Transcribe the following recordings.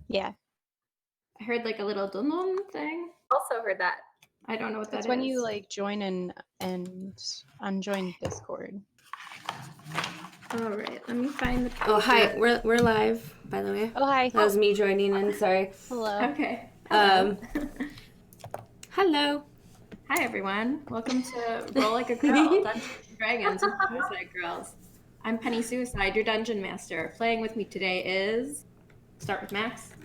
Yeah. I heard like a little dum thing. Also heard that. I don't know what that is. That's when you like join and unjoin Discord. All right, let me find the. Oh, hi. We're live, by the way. Oh, hi. That was me joining in. Sorry. Hello. Okay. Hello. Hello. Hi everyone. Welcome to Roll Like a Girl, Dungeons and Dragons with Suicide Girls. I'm Penny Suicide, your dungeon master. Playing with me today is. Start with Max.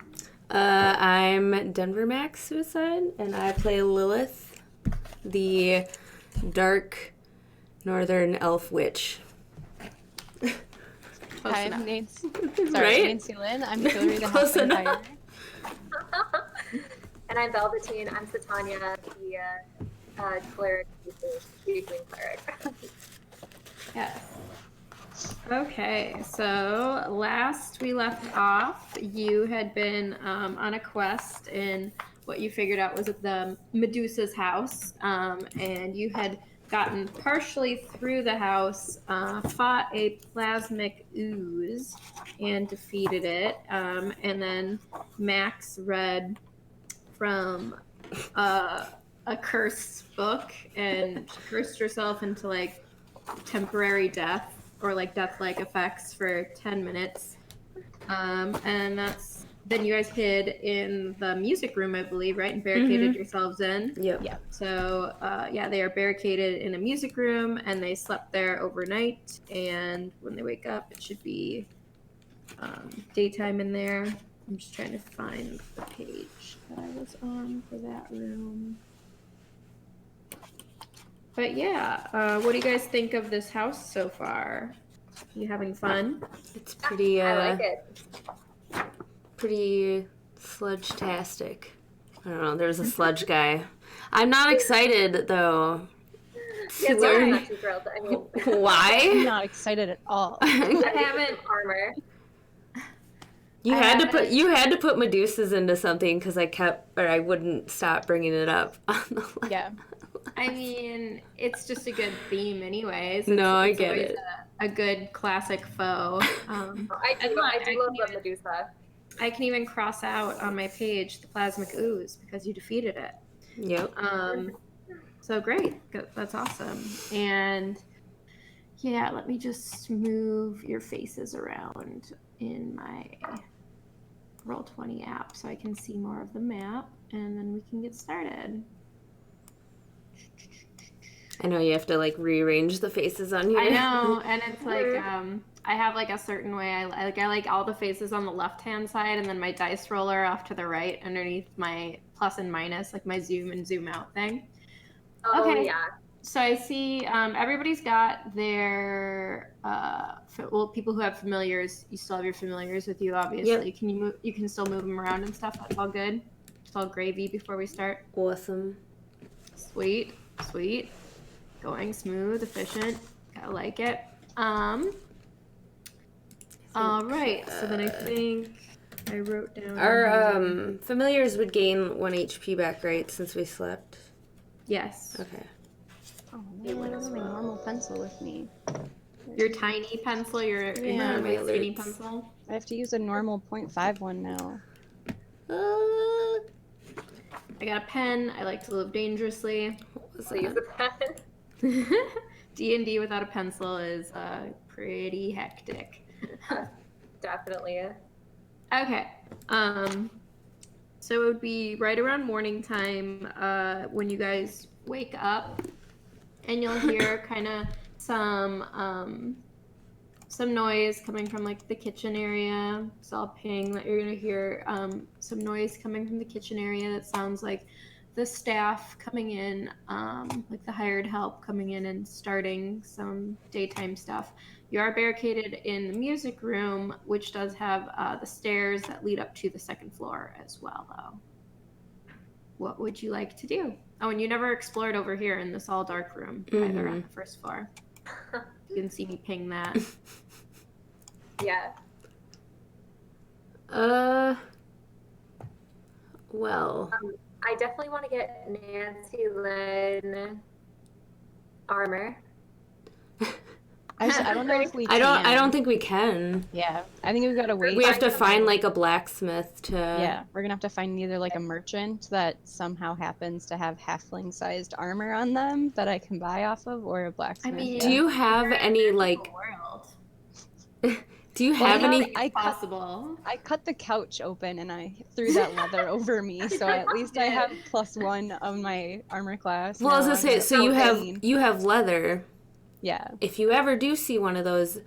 I'm DenverMaxx Suicide, and I play Lilith, the dark northern elf witch. Hi, I'm Nancy. Sorry, Right? NancyLynn. I'm 𝘿𝙪𝙣𝙣𝙜, the Close Halfling enough. fighter. And I'm Velvetine. I'm Satanya, the cleric, Tiefling cleric. Yes. Okay, so last we left off, you had been on a quest in what you figured out was at the Medusa's house, and you had gotten partially through the house, fought a plasmic ooze, and defeated it, and then Max read from a cursed book and cursed herself into like temporary death or like death-like effects for 10 minutes. And then you guys hid in the music room, I believe, right? And barricaded yourselves in. Yep. Yeah. So, yeah, they are barricaded in a music room and they slept there overnight. And when they wake up, it should be daytime in there. I'm just trying to find the page that I was on for that room. But yeah, what do you guys think of this house so far? You having fun? It's pretty, I like it. pretty sludge-tastic. I don't know, there's a sludge guy. I'm not excited, though. Yeah, to I'm learn- not too thrilled. I mean, I'm Why? not excited at all. I haven't armor. You I had haven't- to put Medusas into something because I wouldn't stop bringing it up on the line. Yeah. I mean, it's just a good theme anyways. No, I It's get always it. A good classic foe. I do love Medusa. I can even cross out on my page the plasmic ooze because you defeated it. Yep. So great. That's awesome. And yeah, let me just move your faces around in my Roll20 app so I can see more of the map, and then we can get started. I know you have to like rearrange the faces on here. I know, and it's like I have like a certain way. I like all the faces on the left-hand side, and then my dice roller off to the right underneath my plus and minus, like my zoom and zoom out thing. Oh, Okay. yeah. So I see everybody's got their people who have familiars. You still have your familiars with you, obviously. Yep. Can you move? You can still move them around and stuff. That's all good. It's all gravy before we start. Awesome. Sweet, sweet. Going smooth, efficient. Gotta like it. All right. So then I think I wrote down Our familiars would gain 1 HP back, right? Since we slept. Yes. Okay. Oh, man, I don't have my normal pencil with me. Your tiny pencil. Your Yeah, my my skinny alerts. pencil. I have to use a normal 0.5 one now. I got a pen. I like to live dangerously. What was So use that? the pen. D&D without a pencil is pretty hectic. Definitely. Okay. So it would be right around morning time when you guys wake up, and you'll hear kind of some some noise coming from like the kitchen area. So I'll ping that you're gonna hear some noise coming from the kitchen area that sounds like the staff coming in, like the hired help coming in and starting some daytime stuff. You are barricaded in the music room, which does have the stairs that lead up to the second floor as well, though. What would you like to do? Oh, and you never explored over here in this all dark room either on the first floor. You can see me ping that. Yeah. Well. I definitely want to get NancyLynn armor. I don't know if we I can. don't think we can. Yeah, I think we've got to wait. We have to find like a blacksmith to. Yeah, we're gonna have to find either like a merchant that somehow happens to have halfling-sized armor on them that I can buy off of, or a blacksmith. I mean, Do you have any like? Do you have any? Possible. I cut the couch open and I threw that leather over me, so at least I have +1 of my armor class. Well, I was gonna say, so you have leather. Yeah. If you ever do see one of those,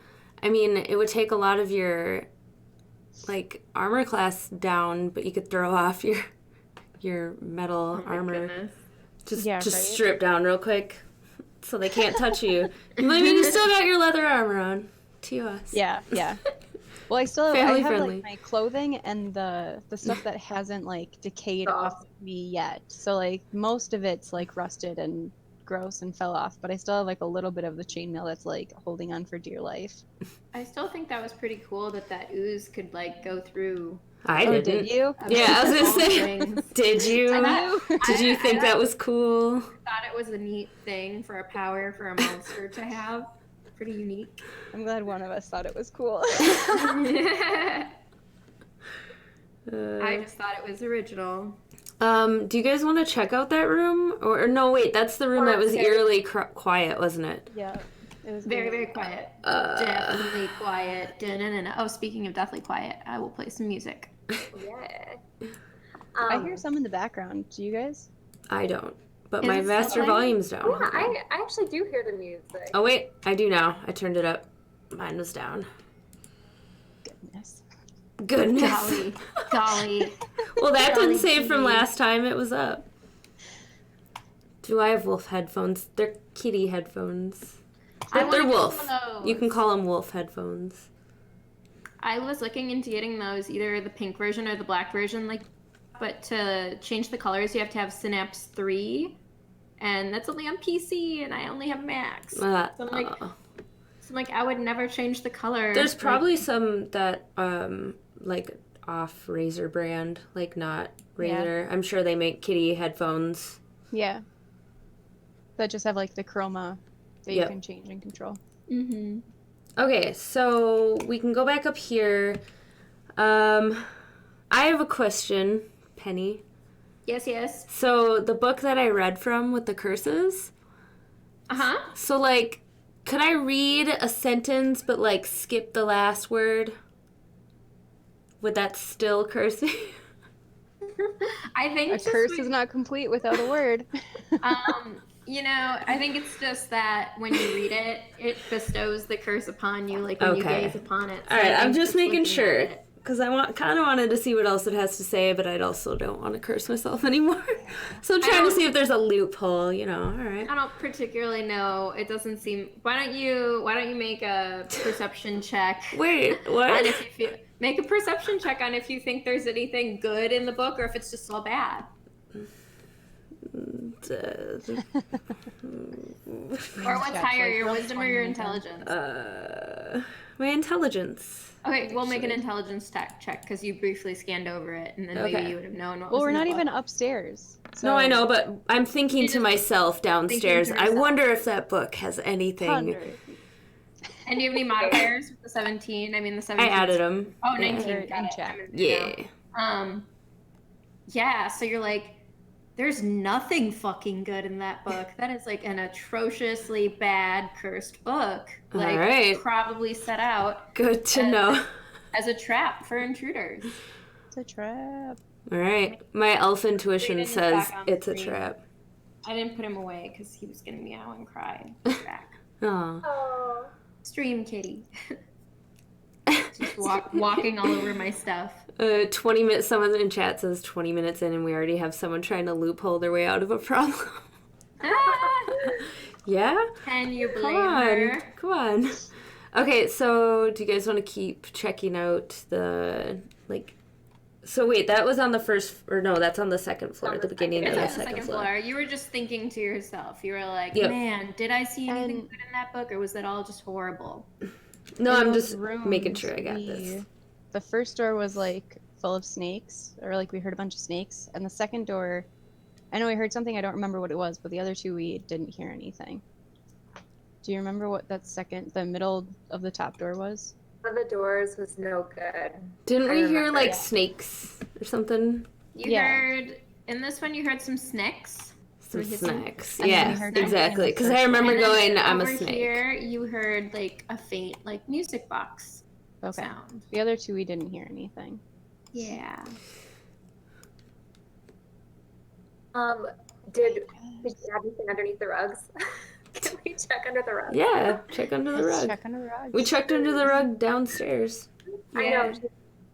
I mean, it would take a lot of your like armor class down, but you could throw off your metal armor. Just strip down real quick, so they can't touch you. I mean, you still got your leather armor on. TOS. Yeah. Well, I still I have friendly. like my clothing and the stuff that hasn't like decayed off of me yet. So like most of it's like rusted and gross and fell off, but I still have like a little bit of the chainmail that's like holding on for dear life. I still think that was pretty cool that ooze could like go through. I didn't. Did you? Yeah, I was gonna say. Did you? Did you think that was cool? I thought it was a neat thing for a power for a monster to have. Pretty unique. I'm glad one of us thought it was cool. I just thought it was original. Do you guys want to check out that room? Or no, wait, that's the room that was eerily quiet, wasn't it? Yeah. It was Very, very quiet. Definitely quiet. Oh, speaking of deathly quiet, I will play some music. Yeah. I hear some in the background. Do you guys? I don't. But Is my it master still playing? volume's down. Yeah, I actually do hear the music. Oh, wait, I do now. I turned it up. Mine was down. Goodness. Golly. Well, that Golly didn't save from gee. last time. It was up. Do I have wolf headphones? They're kitty headphones. They're wolf. You can call them wolf headphones. I was looking into getting those, either the pink version or the black version, but to change the colors, you have to have Synapse 3, and that's only on PC, and I only have Max. So I'm like, I would never change the color. There's probably some that, like, off Razer brand, like not Razer. Yeah. I'm sure they make kitty headphones. Yeah. That just have, like, the chroma that you can change and control. Mm-hmm. Okay, so we can go back up here. I have a question, Penny. Yes. So the book that I read from with the curses. Uh-huh. So, like, could I read a sentence but, like, skip the last word? Would that still curse me? I think a curse is not complete without a word. I think it's just that when you read it, it bestows the curse upon you, like when you gaze upon it. So all right, I'm just making sure. Because I kind of wanted to see what else it has to say, but I also don't want to curse myself anymore. So I'm trying to see if there's a loophole, all right. I don't particularly know. It doesn't seem... Why don't you make a perception check? Wait, what? And make a perception check on if you think there's anything good in the book or if it's just all bad. Or what's higher, your wisdom or your intelligence? My intelligence. Okay, we'll make an intelligence check because you briefly scanned over it, and then maybe you would have known what was we're in the not book. even upstairs. So. No, I know, but I'm thinking to myself downstairs, I wonder if that book has anything. 100. And do you have any modifiers with the 17? I mean, the 17. I added them. Oh, 19. Yeah. Got it. Check. Yeah. Yeah, so you're like, there's nothing fucking good in that book. That is like an atrociously bad cursed book. Like, all right. Probably set out. Good to know. As a trap for intruders. It's a trap. All right. My elf intuition says it's a trap. I didn't put him away because he was going to meow and cry. Back. Aww. Oh. Stream kitty. Just walking all over my stuff. 20 minutes. Someone in chat says 20 minutes in, and we already have someone trying to loophole their way out of a problem. Yeah? Can you blame her? Come on. Okay, so do you guys want to keep checking out the, like... So wait, that was on the first... Or no, that's on the second floor, the beginning of the second floor. You were just thinking to yourself. You were like, Yep. man, did I see anything good in that book, or was that all just horrible? No, In I'm those just rooms, making sure I got this. The first door was like full of snakes, or like we heard a bunch of snakes, and the second door, I know we heard something, I don't remember what it was, but the other two we didn't hear anything. Do you remember what that the middle of the top door was? One of the doors was no good. Didn't we hear, like, yeah. snakes or something? You heard, in this one, you heard some snakes. Some snacks. And then Yeah, we heard exactly. Because I something remember And then going, I'm a over snake. here, you heard, like, a faint, like, music box Okay. sound. The other two we didn't hear anything. Yeah. Did you have anything underneath the rugs? Can we check under the rugs? Yeah, check under the Let's rug. check under the rug. We checked under the rug downstairs. I know she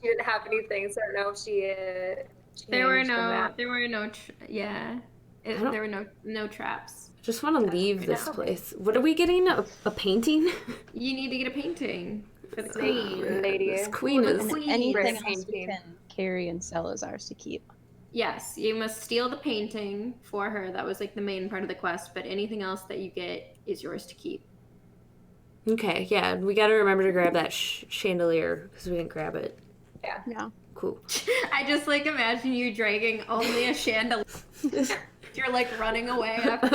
didn't have anything, so I don't know if she There were changed from that. there were no traps. Just want to leave this place. What are we getting? A painting? You need to get a painting for the queen. Lady. This queen is... Queen. Anything Risk else we painting. can carry and sell is ours to keep. Yes, you must steal the painting for her. That was like the main part of the quest, but anything else that you get is yours to keep. Okay, yeah, we gotta remember to grab that chandelier, because we didn't grab it. Yeah. Cool. I just like imagine you dragging only a chandelier. You're like running away after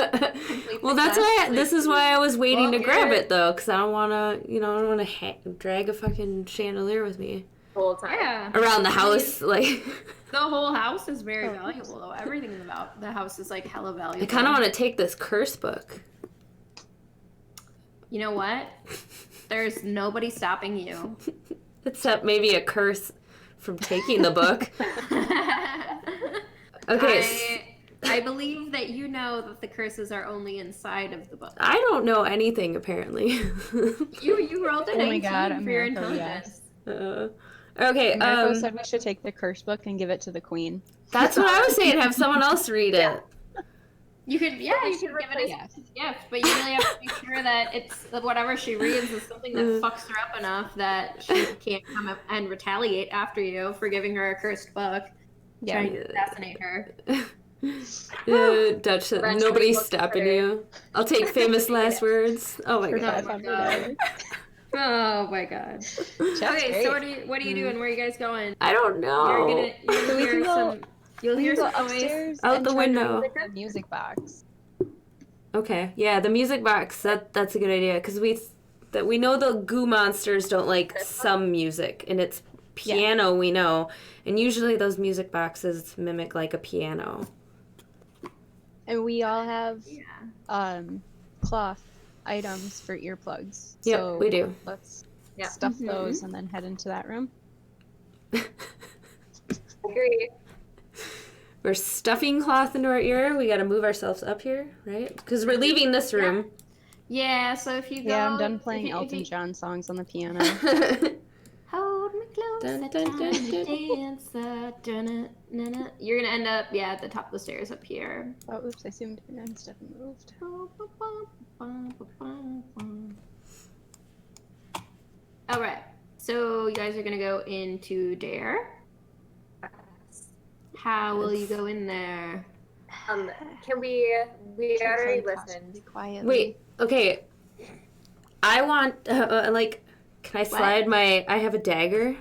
complete Well, that's success. why, this is why I was waiting to Well, grab you're- it, though, because I don't want to, I don't want to drag a fucking chandelier with me. The whole time. Yeah. Around the house, like... The whole house is very valuable, though. Everything about the house is like hella valuable. I kind of want to take this curse book. You know what? There's nobody stopping you. Except maybe a curse from taking the book. Okay. I believe that you know that the curses are only inside of the book. I don't know anything, apparently. You rolled a 19 Oh my God, for your America, intelligence. Okay, Marco said we should take the curse book and give it to the queen. that's what I was saying, have someone else read it. You could, you could give it as Yes. a gift, but you really have to make sure that that whatever she reads is something that fucks her up enough that she can't come up and retaliate after you for giving her a cursed book, trying to assassinate her. Dutch said, nobody's stopping you. I'll take famous last words. Oh my god. Oh my god. Okay, so what are you doing? Where are you guys going? I don't know. You're gonna hear some. You'll hear some noise. upstairs Out and the try to window. read the music box. Okay, yeah, the music box, that's a good idea, because we know the goo monsters don't like some music, and it's piano we know, and usually those music boxes mimic like a piano. And we all have cloth items for earplugs. Yep, So we do. let's Yeah. stuff those and then head into that room. Agree. We're stuffing cloth into our ear. We got to move ourselves up here, right? Because we're leaving this room. Yeah, so if you go. Yeah, I'm done playing if Elton you, John songs on the piano. Hold me close, Dun, that dun, dun, tiny dun. dancer, dun-na-na-na. You're gonna end up, at the top of the stairs up here. Oh, oops, I assumed stuff moved. Alright, so you guys are gonna go into Dare. How will you go in there? Can we already listened. Quietly. Wait, okay. I want, can I slide I have a dagger.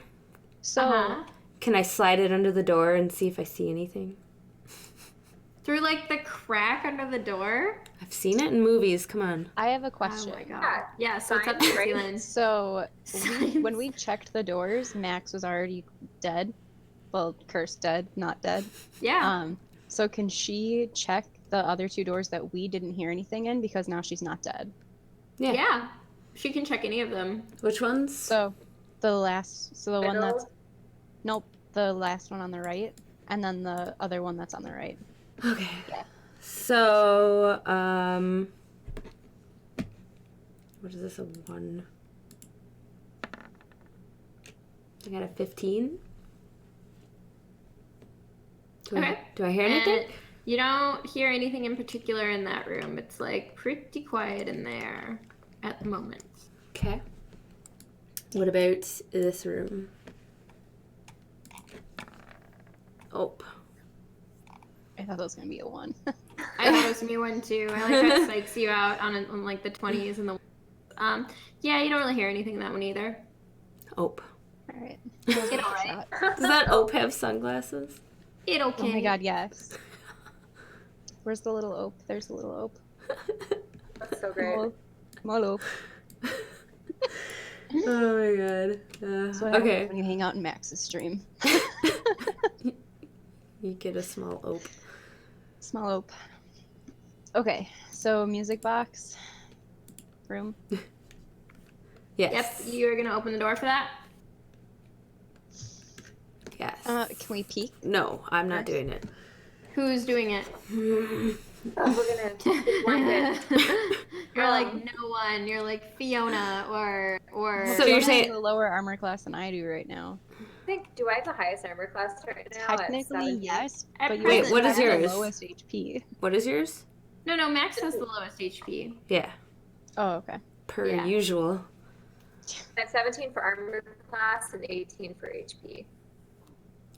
So, Can I slide it under the door and see if I see anything? Through like the crack under the door? I've seen it in movies, come on. I have a question. Oh my god. Yeah, so it's up to Science, right? NancyLynn. So, when we checked the doors, Max was already dead. Well, cursed dead, not dead. Yeah. So can she check the other two doors that we didn't hear anything in because now she's not dead? Yeah. She can check any of them. Which ones? So, the one Middle? that's the last one on the right, and then the other one that's on the right. Okay. So, what is this, a 1? I got a 15. Do Okay. I hear anything? And you don't hear anything in particular in that room. It's like pretty quiet in there at the moment. Okay. What about this room? Oh. I thought that was gonna be a 1. I thought it was gonna be 1 too. I like that psychs you out on like the 20s and the yeah, you don't really hear anything in that one either. Ope. All right. You know, right? Does that Ope have sunglasses? It okay. Oh my god, yes. Where's the little ope? There's the little ope. That's so great. Small ope. Oh my god. That's what happens when you hang out in Max's stream. You get a small Ope. Small ope. Okay, so music box. Room. Yes. Yep, you're gonna open the door for that? Yes. Can we peek? No, I'm not doing it. Who's doing it? We're gonna blind it. You're like no one. You're like Fiona or. So you're saying a lower armor class than I do right now. I think, do I have the highest armor class right now? at Technically, 17? yes, At but you present, Wait, what is have yours? the lowest HP. What is yours? No, Max has the lowest HP. Yeah. Oh, okay. Per Yeah. usual. I have 17 for armor class and 18 for HP.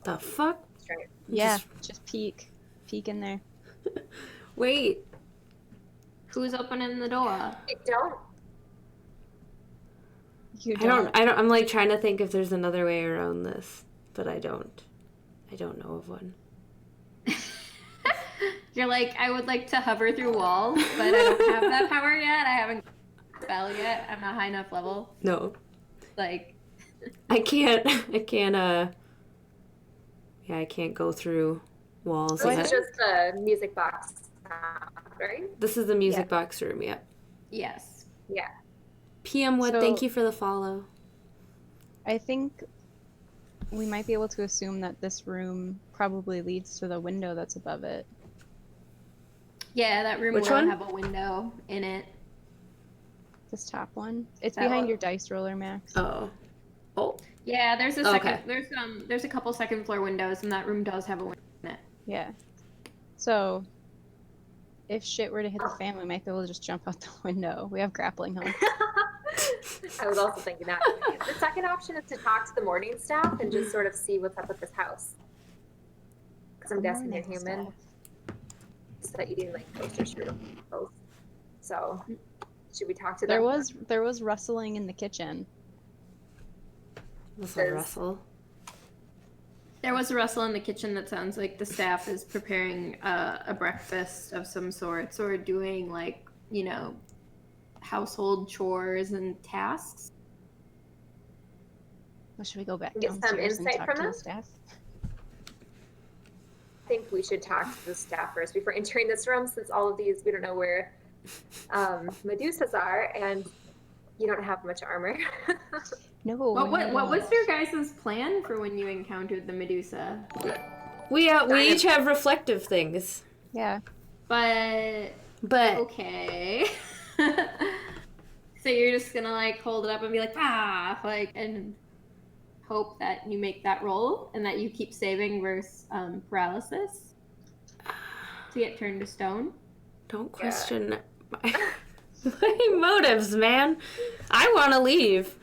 The fuck? Strength. Yeah, just peek. Peek in there. Wait. Who's opening the door? I don't. You I don't I'm like trying to think if there's another way around this, but I don't know of one. You're like, I would like to hover through walls, but I don't have that power yet. I haven't spell yet. I'm not high enough level. No. Like I can't I can't go through walls This yet. is just the music box sound, right? This is the music box room, yep. yes. Yeah. PM Wood, So- thank you for the follow. I think we might be able to assume that this room probably leads to the window that's above it. Yeah, that room Which will one? have a window in it. This top one. It's That behind one. your dice roller, Max. Oh. Oh. Yeah, there's a Okay. second. There's a couple second floor windows, and that room does have a window in it. Yeah. So, if shit were to hit the fan, we might be able to just jump out the window. We have grappling hooks. I was also thinking that. The second option is to talk to the morning staff and just sort of see what's up with this house. Because I'm guessing they're Morning human. So that you didn't like posters for both. So should we talk to them? There was rustling in the kitchen. What's a There's- rustle? There was a rustle in the kitchen that sounds like the staff is preparing a breakfast of some sorts or doing like, you know, household chores and tasks. Well, should we go back Get some downstairs and insight talk from to them? the staff? I think we should talk to the staff first before entering this room, since all of these, we don't know where Medusas are, and you don't have much armor. No. What no. was your guys' plan for when you encountered the Medusa? We each have reflective things. Yeah. But But okay. So you're just gonna like hold it up and be like like and hope that you make that roll and that you keep saving versus paralysis to get turned to stone. don't question my motives, man. I want to leave.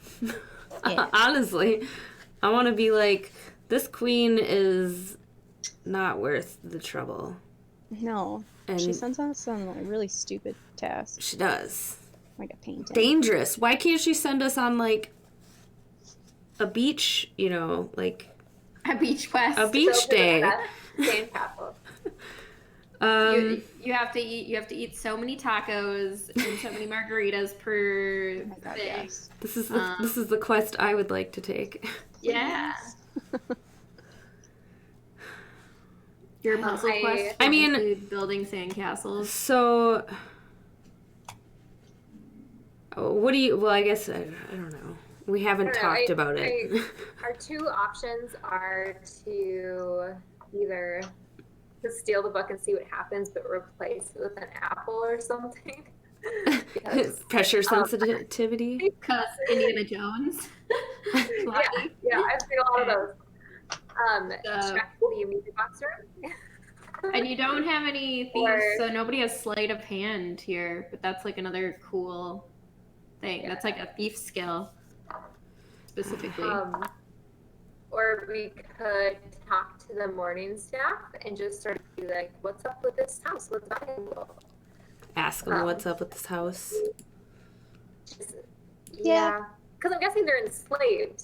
Yeah. Honestly, I want to be like, this queen is not worth the trouble. No. And She sends us some like, really stupid tasks, she does. like a painting. Dangerous. Why can't she send us on like a beach, you know, like A beach quest. a beach day? Sandcastle. You have to eat so many tacos and so many margaritas per Oh my God, thing. yes. This is the quest I would like to take. Yeah. Your puzzle I- quest. I mean- include building sandcastles. So, what do you? Well, I guess I don't know. We haven't I don't know, talked about it. Our two options are to either to steal the book and see what happens, but replace it with an apple or something. Because, Pressure sensitivity. Because Indiana Jones. yeah, I've seen a lot of those. Check the music box room. And you don't have any thieves, Or- so nobody has sleight of hand here, but that's like another cool thing. Yeah. That's like a thief skill, specifically. Or we could talk to the morning staff and just sort of be like, what's up with this house? What's valuable? Ask them what's up with this house. Yeah. Because I'm guessing they're enslaved.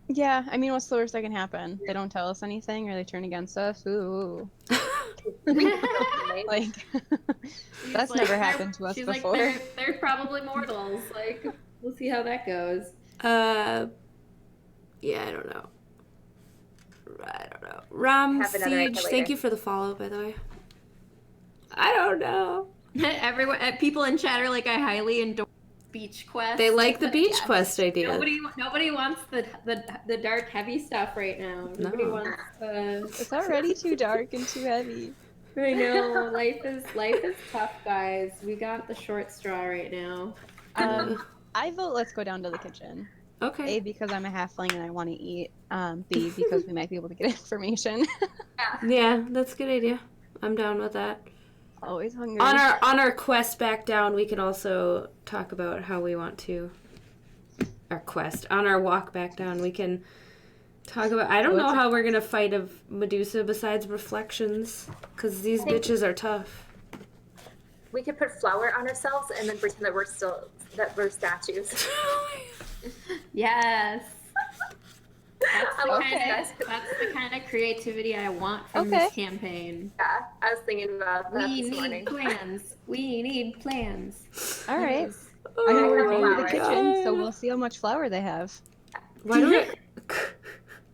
Yeah, I mean, what's the worst that can happen? They don't tell us anything, or they turn against us. Ooh, like that's She's never like, happened to us she's before. Like, they're probably mortals. Like, we'll see how that goes. Yeah, I don't know. Ram Have another idea Siege, later. thank you for the follow, by the way. I don't know. Everyone, people in chat are like, I highly endorse beach quest. They like the But beach yes, quest idea. Nobody wants the dark heavy stuff right now. Nobody No. wants It's already too dark and too heavy. I know, life is tough, guys. We got the short straw right now. I vote let's go down to the kitchen. Okay. A, because I'm a halfling and I want to eat. B, because we might be able to get information. Yeah, that's a good idea. I'm down with that. Always hungry. On our quest back down, we can also talk about how we want to. Our quest on our walk back down, we can talk about. I don't know how we're gonna fight a Medusa besides reflections, because these bitches are tough. We could put flour on ourselves and then pretend that we're statues. Yes. Okay. That's the kind of creativity I want from this campaign. Yeah, I was thinking about that We this need morning. plans. We need plans. All right. Oh I'm gonna go my to the God. kitchen, so we'll see how much flour they have. Why do we? Okay.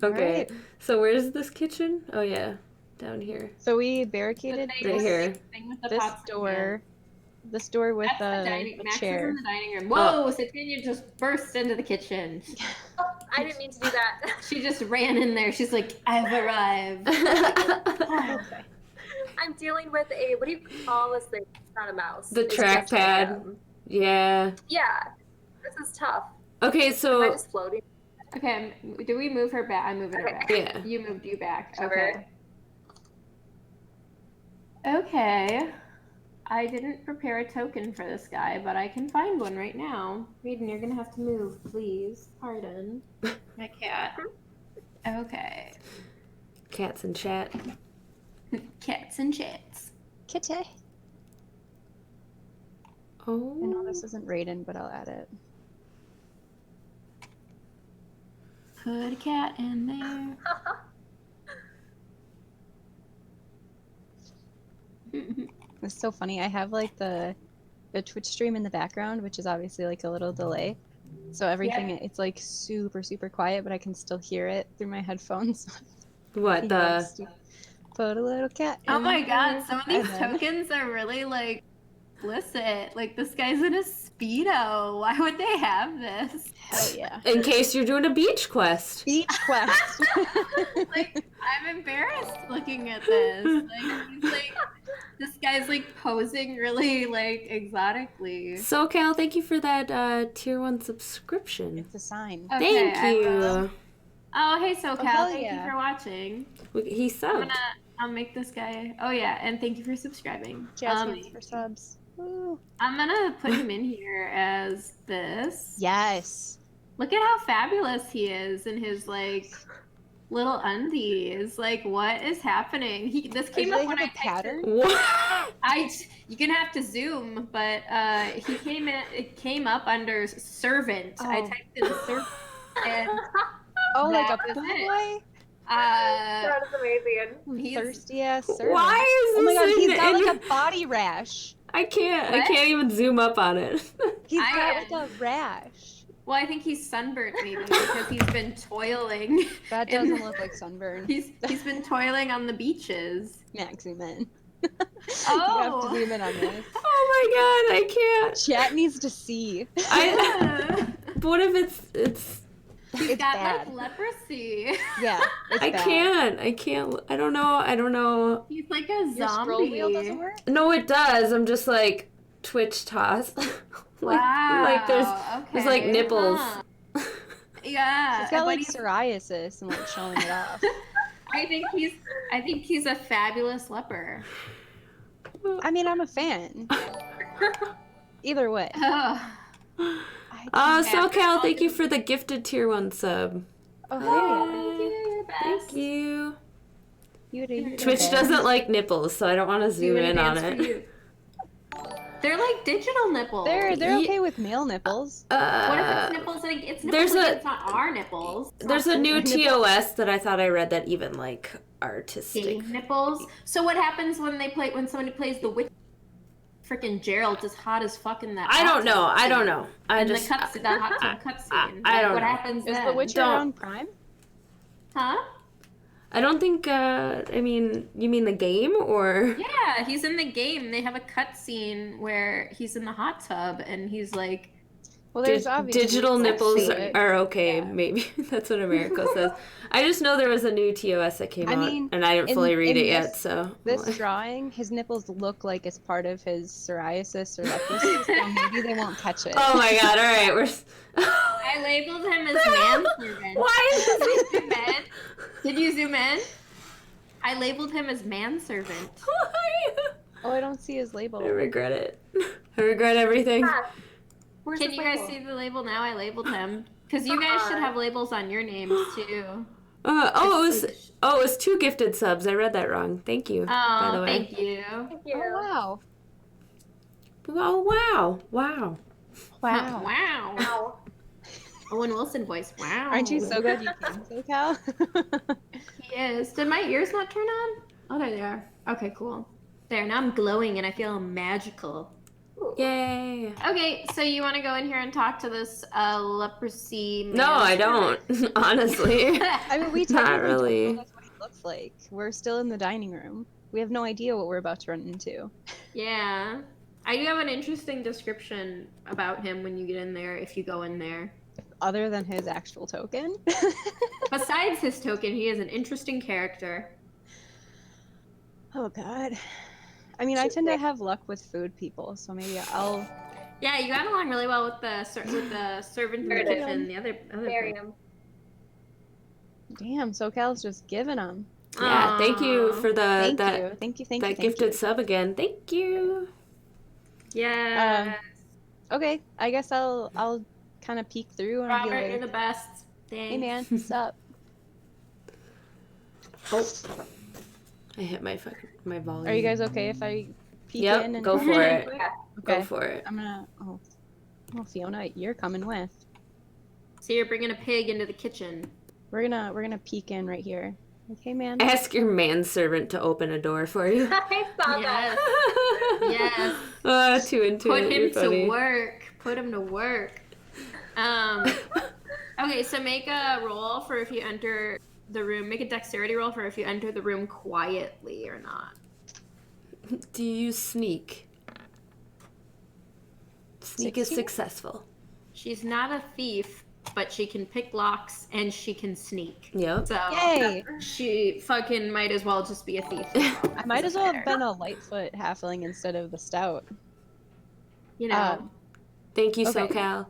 Alright. So where's this kitchen? Oh yeah, down here. So we barricaded The Right here. Thing with the this pots and pans. door. This door with That's the a dining. Max is chair. in the dining room. Whoa! Satania just burst into the kitchen. Oh, I didn't mean to do that. She just ran in there. She's like, "I've arrived." Okay. I'm dealing with a, what do you call this thing? It's not a mouse. The It's just trackpad. Yeah. yeah, this is tough. Okay, Am I so just floating? Okay, do we move her back? I'm moving her Okay. back. yeah. You moved you back. Cover. Okay. Okay. I didn't prepare a token for this guy, but I can find one right now. Maiden, you're gonna have to move, please. Pardon. My cat. Okay. Cats in chat. Cats and chats. Kitty. I know Oh. this isn't Raiden, but I'll add it. Put a cat in there. It's so funny. I have like the Twitch stream in the background, which is obviously like a little delay. So everything it's like super quiet, but I can still hear it through my headphones. What He the? wants to put a little cat. Oh in my god, there. some of these And then- tokens are really like explicit. Like this guy's in a Speedo. Why would they have this? Hell yeah. In case you're doing a beach quest. Beach quest. Like I'm embarrassed looking at this. Like he's like this guy's like posing really like exotically. SoCal, thank you for that tier 1 subscription. It's a sign. Okay, Thank I will. you. Oh hey SoCal, hell thank yeah. you for watching. He subbed. I'll make this guy. Oh yeah, and thank you for subscribing. Jazz hands for subs. Woo. I'm gonna put him in here as this. Yes. Look at how fabulous he is in his like little undies. Like what is happening? This Do came they up when have I a pattern? What? you can have to zoom, but he came in. It came up under servant. I Oh. typed in servant, and Oh, like That a was pool it. boy? That is amazing. he's Thirsty ass servant. Why is Oh my this god, in, he's got in- like a body rash. I can't What? even zoom up on it. He's I got am- like a rash. well. I think he's sunburnt maybe because he's been toiling. That And- doesn't look like sunburn. He's been toiling on the beaches. Max, zoom in. Oh. You have to zoom in on this. Oh my god, I can't. Chat needs to see. What if it's He's It's got bad. like leprosy. Yeah, it's I bad. can't. I don't know. He's like a Your scroll wheel doesn't zombie. work? No, it does. I'm just like, Twitch toss. Wow. Like there's like okay. nipples. Huh. Yeah. It's got but like he's- psoriasis and like showing it off. I think he's a fabulous leper. I mean, I'm a fan. Either way. Oh, SoCal, thank you for the gifted tier 1 sub. Oh, thank you. You're best. Thank you. you. Twitch doesn't like nipples, so I don't want to zoom in on advance for it. you. They're like digital nipples. They're Ye- okay with male nipples. What if it's nipples? Like it's nipples. It's not our nipples. It's There's not a new nipples. TOS that I thought I read that even like artistic. gay nipples. So what happens when somebody plays the witch? Freaking Geralt is hot as fuck in that. I don't know. hot I tub don't know. I scene. just the hot tub cutscene. I don't What know. happens Is then? The Witcher Don't- on Prime? Huh? I don't think. I mean, you mean the game or? Yeah, he's in the game. They have a cutscene where he's in the hot tub and he's like, Well, there's obviously Digital sex nipples to it. are okay. Yeah. Maybe that's what America says. I just know there was a new TOS that came I out, mean, and I didn't in- fully read in it yet. this- So This drawing, his nipples look like it's part of his psoriasis or leprosy, so maybe they won't catch it. Oh my god! All right, we're. I labeled him as manservant. Why is Did you this? zoom in? Did you zoom in? I labeled him as manservant. Why? Oh, I don't see his label. I regret it. I regret everything. Ah, where's Can this you guys label? see the label now? I labeled him. Because you guys should have labels on your names too. It was 2 gifted subs. I read that wrong. Thank you. by the Oh, way. thank you. Thank you. Oh, wow. Oh wow! Wow! Wow. Wow. Ow. Owen Wilson voice. Wow. Aren't you so glad you came, SoCal? He is. Did my ears not turn on? Oh, there they are. Okay, cool. There, now I'm glowing and I feel magical. Yay! Okay, so you want to go in here and talk to this leprosy man? No, I don't. Honestly. I mean, we Not technically really. don't know that's what he looks like. We're still in the dining room. We have no idea what we're about to run into. Yeah. I do have an interesting description about him when you get in there, if you go in there. Other than his actual token. Besides his token, he is an interesting character. Oh, God. I mean, I tend to have luck with food people, so maybe I'll... Yeah, you got along really well with the servant in the Very kitchen. The other Miriam. Damn, SoCal's just giving them. Yeah. Thank you for Thank that you. Thank you. that gifted sub again. Thank you. Yeah. Okay, I guess I'll kind of peek through and be Robert, like, you're the best. Thanks. hey man, what's up? Oh, I hit my volume. Are you guys okay if I peek Yep, in? And... go for it. Yeah. Okay. Go for it. I'm gonna. Oh, Fiona, you're coming with. So you're bringing a pig into the kitchen. We're gonna peek in right here. Like, hey man. Ask your manservant to open a door for you. I saw Yes. that. Yes. 2 and 2. Put You're him funny. to work. Put him to work. Okay, so make a roll for if you enter the room. Make a dexterity roll for if you enter the room quietly or not. Do you sneak? Sneak is 16? successful. She's not a thief, but she can pick locks and she can sneak. Yep. So Yay! she fucking might as well just be a thief. I might as well have been a Lightfoot halfling instead of the stout. You know. Thank you, Okay. SoCal.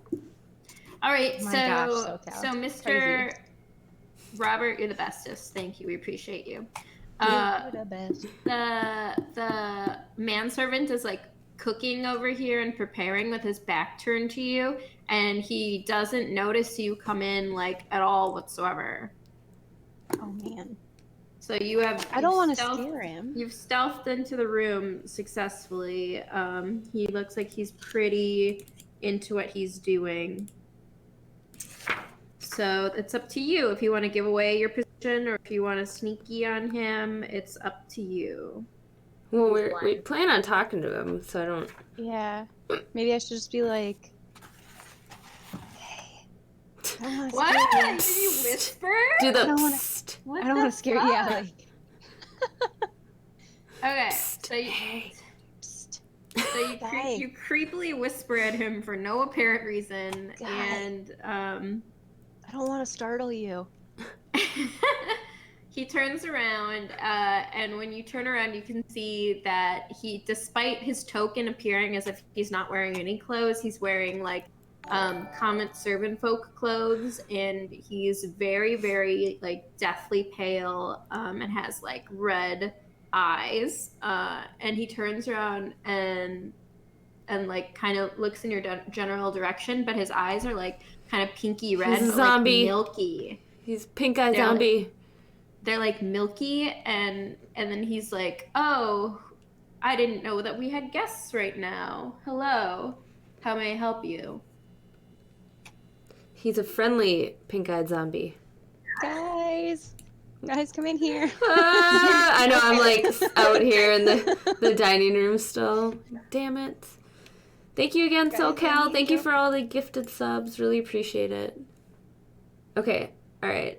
All right, Oh my so gosh, SoCal. so Mr. Robert, you're the bestest. Thank you. We appreciate you. You're the best. The manservant is like cooking over here and preparing with his back turned to you, and he doesn't notice you come in like at all whatsoever. Oh man. So you have. I don't want to stealth- scare him. You've stealthed into the room successfully. He looks like he's pretty into what he's doing. So it's up to you if you want to give away your position or if you want to sneaky on him. It's up to you. Well, we plan on talking to him, so I don't. Yeah. Maybe I should just be like, hey. I don't wanna What? scare you. Did you whisper? Do the. I don't wanna- psst. What I don't the want to scare you. Yeah, fuck? like. Okay, Psst. so you, Psst. so you, Guy. you creepily whisper at him for no apparent reason, Guy. and I don't want to startle you. he turns around, and when you turn around, you can see that he, despite his token appearing as if he's not wearing any clothes, he's wearing like common servant folk clothes, and he's very, very like deathly pale, and has like red eyes. And he turns around and like kind of looks in your general direction, but his eyes are like kind of pinky red, He's a but zombie. like milky. He's pink-eyed zombie. They're like milky, and then he's like, "Oh, I didn't know that we had guests right now. Hello, how may I help you?" He's a friendly pink-eyed zombie. Guys, come in here. I know, I'm like out here in the dining room still. Damn it. Thank you again, SoCal. Thank you for all the gifted subs. Really appreciate it. Okay, alright.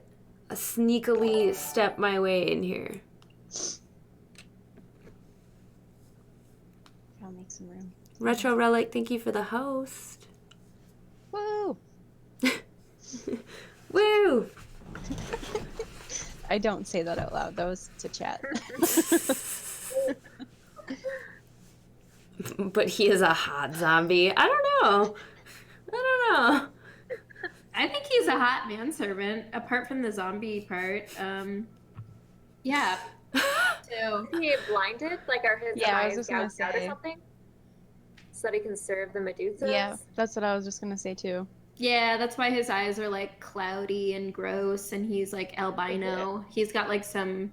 I sneakily step my way in here. I'll make some room. Retro Relic, thank you for the host. Woo! Woo! I don't say that out loud. That was to chat. But he is a hot zombie. I don't know. I think he's a hot manservant, apart from the zombie part. Yeah. So Is he blinded? Like, are his Yeah, I was eyes just gonna gouged out or say. something? So that he can serve the Medusas? Yeah, that's what I was just gonna say too. yeah, that's why his eyes are like cloudy and gross, and he's like albino. He's got like some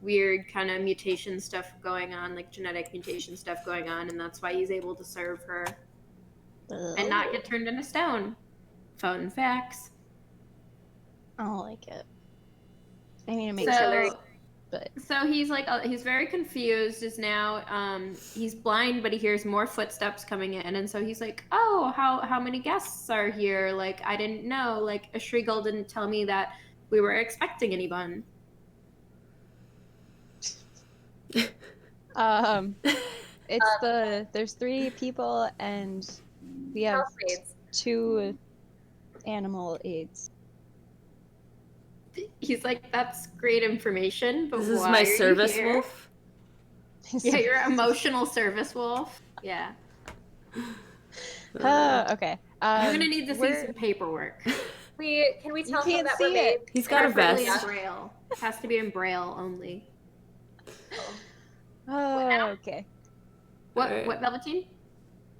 weird kind of mutation stuff going on, like genetic mutation stuff going on, and that's why he's able to serve her and not get turned into stone. Fun facts. I don't like it. I need to make So, but so he's like, he's very confused. Is now, he's blind, but he hears more footsteps coming in, and so he's like, "Oh, how many guests are here? Like, I didn't know. Like, 𝙍𝙤𝙡 didn't tell me that we were expecting anyone." it's there's 3 people and we have Housemaids. 2 animal aides. He's like, "That's great information, but This is why my are you service here?" wolf. Yeah, your emotional service wolf. Yeah. Okay. I'm gonna need to see we're- some paperwork. Can we tell him can't that we're see made? it. He's got a Preferably vest. in Braille. It has to be in Braille only. Okay. What? Alright. What, Velvetine?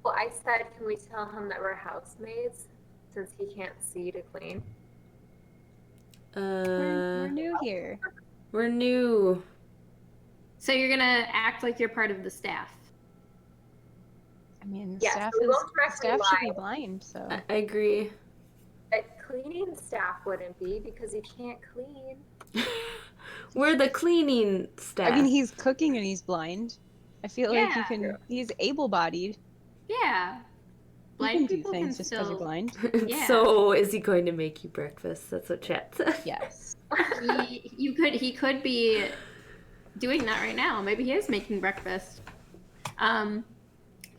Well, I said, can we tell him that we're housemaids since he can't see to clean? We're new here. We're new. So you're gonna act like you're part of the staff. I mean, Yes, staff we won't directly should be lie. blind, so I agree. But cleaning staff wouldn't be because he can't clean. We're the cleaning staff. I mean, he's cooking and he's blind. I feel like you Yeah. can. He's able-bodied. Yeah. You Blind can do people things can just because still. you're blind. Yeah. So is he going to make you breakfast? That's what chat said. Yes. He could be doing that right now. Maybe he is making breakfast.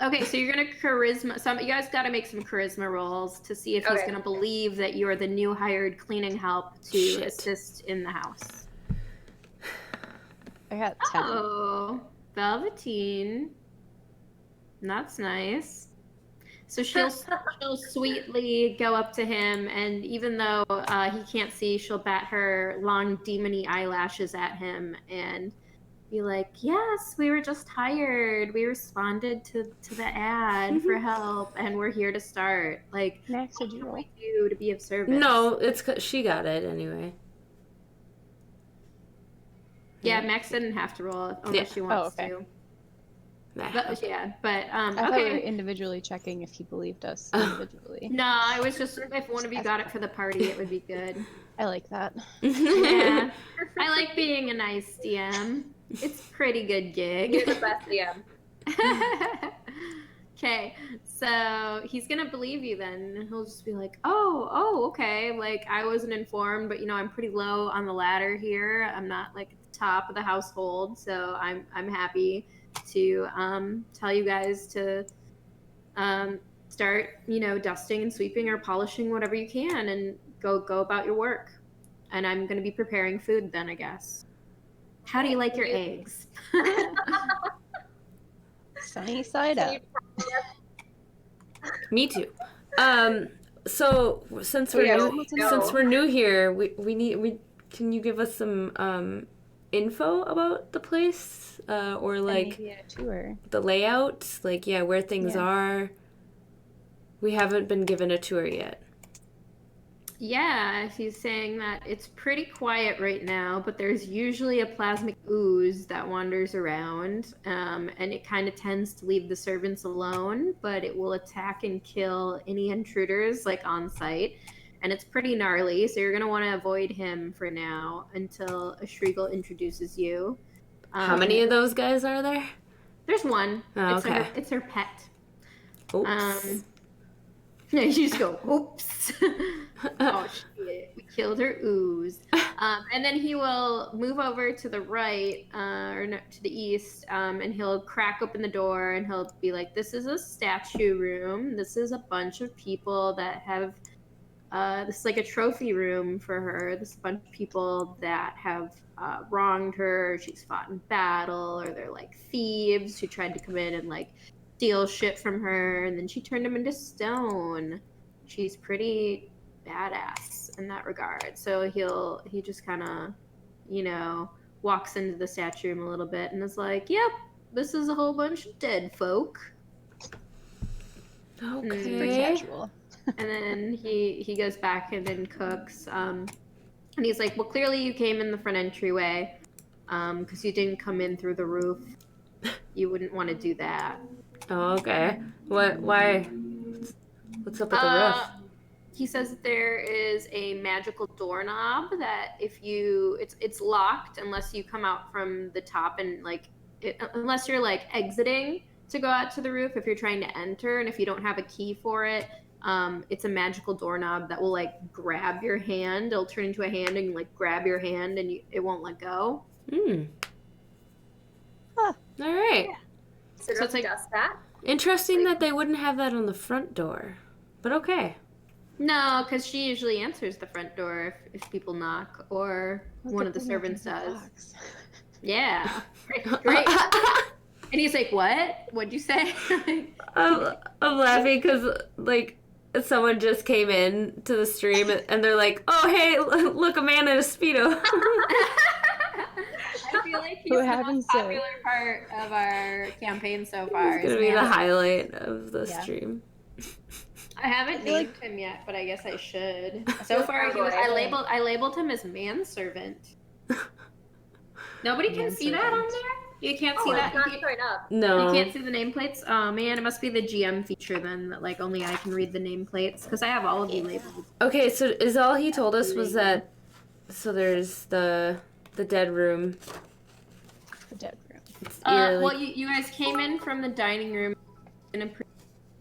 Okay, so you're gonna charisma. You guys got to make some charisma rolls to see if he's Okay. gonna believe that you are the new hired cleaning help to Shit. assist in the house. I got 10. Oh, Velvetine. That's nice. So she'll sweetly go up to him, and even though he can't see, she'll bat her long demony eyelashes at him and be like, "Yes, we were just hired. We responded to the ad for help, and we're here to start. Like, Max, what did you can roll? we do to be of service?" No, it's 'cause she got it anyway. Yeah, Max didn't have to roll unless she wants okay. to. Nah. But, yeah, but I thought we were okay. individually checking if he believed us Oh. individually. No, I was just, if one of you got it for the party, it would be good. I like that. Yeah, I like being a nice DM. It's a pretty good You're gig. the best DM. Okay, so he's gonna believe you then, and he'll just be like, "Oh, okay. Like, I wasn't informed, but I'm pretty low on the ladder here. I'm not like at the top of the household, so I'm happy to tell you guys to start dusting and sweeping or polishing whatever you can, and go about your work." And I'm going to be preparing food then, I guess. How do you like your eggs? Sunny side up. Me too. So since we're new here, we can you give us some info about the place or like maybe a tour. the layout, like where things are? We haven't been given a tour yet. Yeah, he's saying that it's pretty quiet right now, but there's usually a plasmic ooze that wanders around, and it kind of tends to leave the servants alone, but it will attack and kill any intruders like on site, and it's pretty gnarly, so you're going to want to avoid him for now until a Shriegel introduces you. How many of those guys are there? There's one. Oh, okay. It's her pet. Oops. Yeah, you just go, oops. Oh, shit. We killed her ooze. And then he will move over to the right, or no, to the east, and he'll crack open the door and he'll be like, this is a statue room. This is a bunch of people that have, this is like a trophy room for her. This is a bunch of people that have wronged her. She's fought in battle, or they're like thieves who tried to come in and like steal shit from her, and then she turned him into stone. She's pretty badass in that regard. So he just kind of, walks into the statue room a little bit and is like, yep, this is a whole bunch of dead folk. Okay. Pretty casual. And then he goes back and then cooks. And he's like, well, clearly you came in the front entryway, because you didn't come in through the roof. You wouldn't want to do that. Oh, okay. Why? What's up with the roof? He says that there is a magical doorknob that it's locked unless you come out from the top and unless you're like exiting to go out to the roof. If you're trying to enter and if you don't have a key for it, it's a magical doorknob that will like grab your hand. It'll turn into a hand and like grab your hand and it won't let go. Huh. All right. Yeah. So it's like dust that. Interesting that they wouldn't have that on the front door, but okay. No, because she usually answers the front door if people knock, or one of the servants does. Yeah. Great. And he's like, what? What'd you say? I'm laughing because, like, someone just came in to the stream and they're like, oh, hey, look, a man in a Speedo. I feel like he's the most popular part of our campaign so far. It's going to be the highlight of the stream. I haven't named him yet, but I guess I should. So far, I labeled him as manservant. Nobody can see that on there? You can't see that? It's not showing up. No. You can't see the nameplates? Oh, man, it must be the GM feature then, that, like, only I can read the nameplates, because I have all of you labeled. Okay, so is all he told us was that, so there's the dead room. The dead room. Well, you guys came in from the dining room in a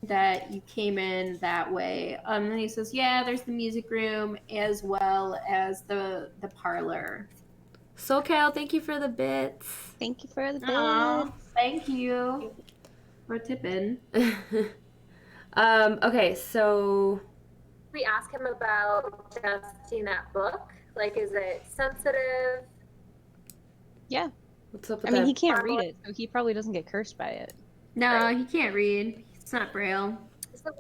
that you came in that way. And he says, yeah, there's the music room as well as the parlor. SoCal, thank you for the bits. Thank you for the bits. Thank you for tipping. Okay, so we ask him about testing that book. Like, is it sensitive? Yeah. What's up with I mean, that? he can't read it, so he probably doesn't get cursed by it. No, he can't read. It's not Braille. So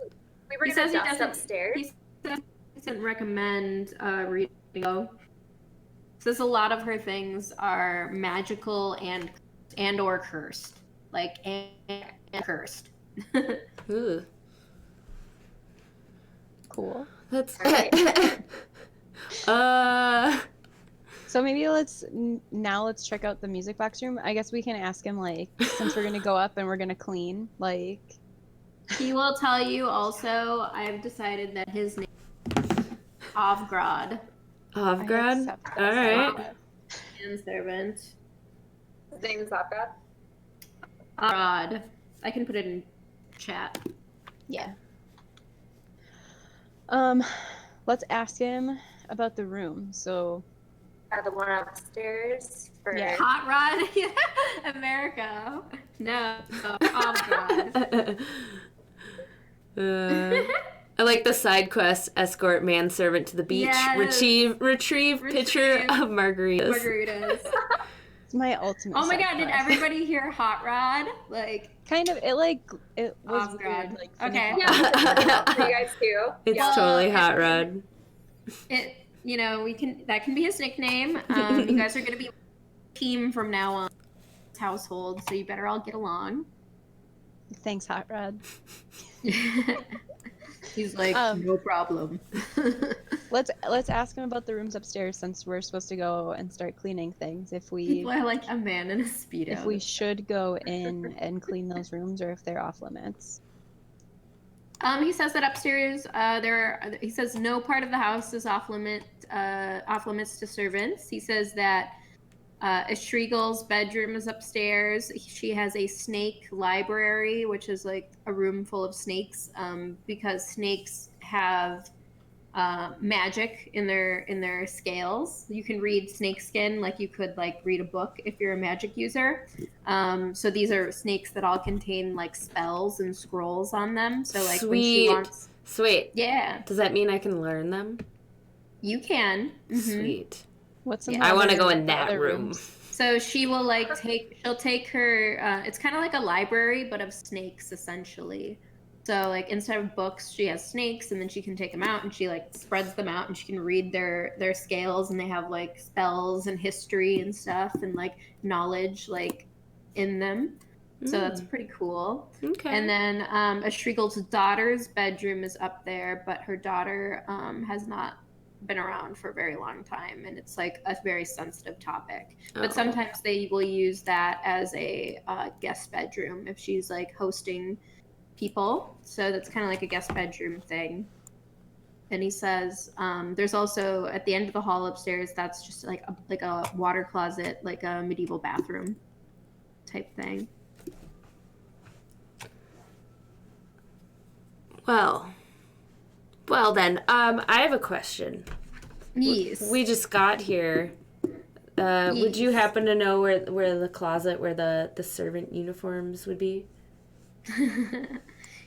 we were going to dust upstairs. He says he doesn't recommend reading. Says a lot of her things are magical and or cursed. Like, and cursed. Ooh. Cool. That's So maybe let's check out the music box room. I guess we can ask him, like, since we're gonna go up and we're gonna clean, like. He will tell you also, I've decided that his name is 𝙍𝙤𝙡𝙍. 𝙍𝙤𝙡? Alright. And servant. His name is 𝙍𝙤𝙡? 𝙍𝙤𝙡. I can put it in chat. Yeah. Let's ask him about the room. So. The one upstairs. Yeah. Hot Rod America. No, 𝙍𝙤𝙡. I like the side quest: escort manservant to the beach, Yes. retrieve pitcher of margaritas. Margaritas. It's my ultimate. Oh my side god, did quest. everybody hear Hot Rod? Like, Kind of. It was Oh, weird. God. Like Okay. Yeah, it's out for you guys too. It's Yeah. totally Hot Rod. it, you know, that can be his nickname. You guys are gonna be a team from now on. Household, so you better all get along. Thanks, Hot Rod. He's like, no problem. Let's ask him about the rooms upstairs since we're supposed to go and start cleaning things. People are like a man in a Speedo. If we should go in and clean those rooms or if they're off limits. He says that upstairs, he says no part of the house is off limits to servants. He says that Eshregel's bedroom is upstairs. She has a snake library, which is like a room full of snakes, because snakes have magic in their scales. You can read snake skin like you could like read a book if you're a magic user. So these are snakes that all contain like spells and scrolls on them. So like when she wants, Sweet. yeah. Does that mean I can learn them? You can. Sweet. What's in I want to go in that room. So she will like she'll take her, it's kind of like a library, but of snakes essentially. So like instead of books, she has snakes, and then she can take them out and she like spreads them out and she can read their scales, and they have like spells and history and stuff and like knowledge like in them. So that's pretty cool. Okay. And then Eshregel's daughter's bedroom is up there, but her daughter has not been around for a very long time, and it's like a very sensitive topic. But sometimes they will use that as a guest bedroom if she's like hosting people. So that's kind of like a guest bedroom thing. And he says there's also at the end of the hall upstairs, that's just like a water closet, like a medieval bathroom type thing. Well then, I have a question. Yes. We just got here. Would you happen to know where the closet where the servant uniforms would be?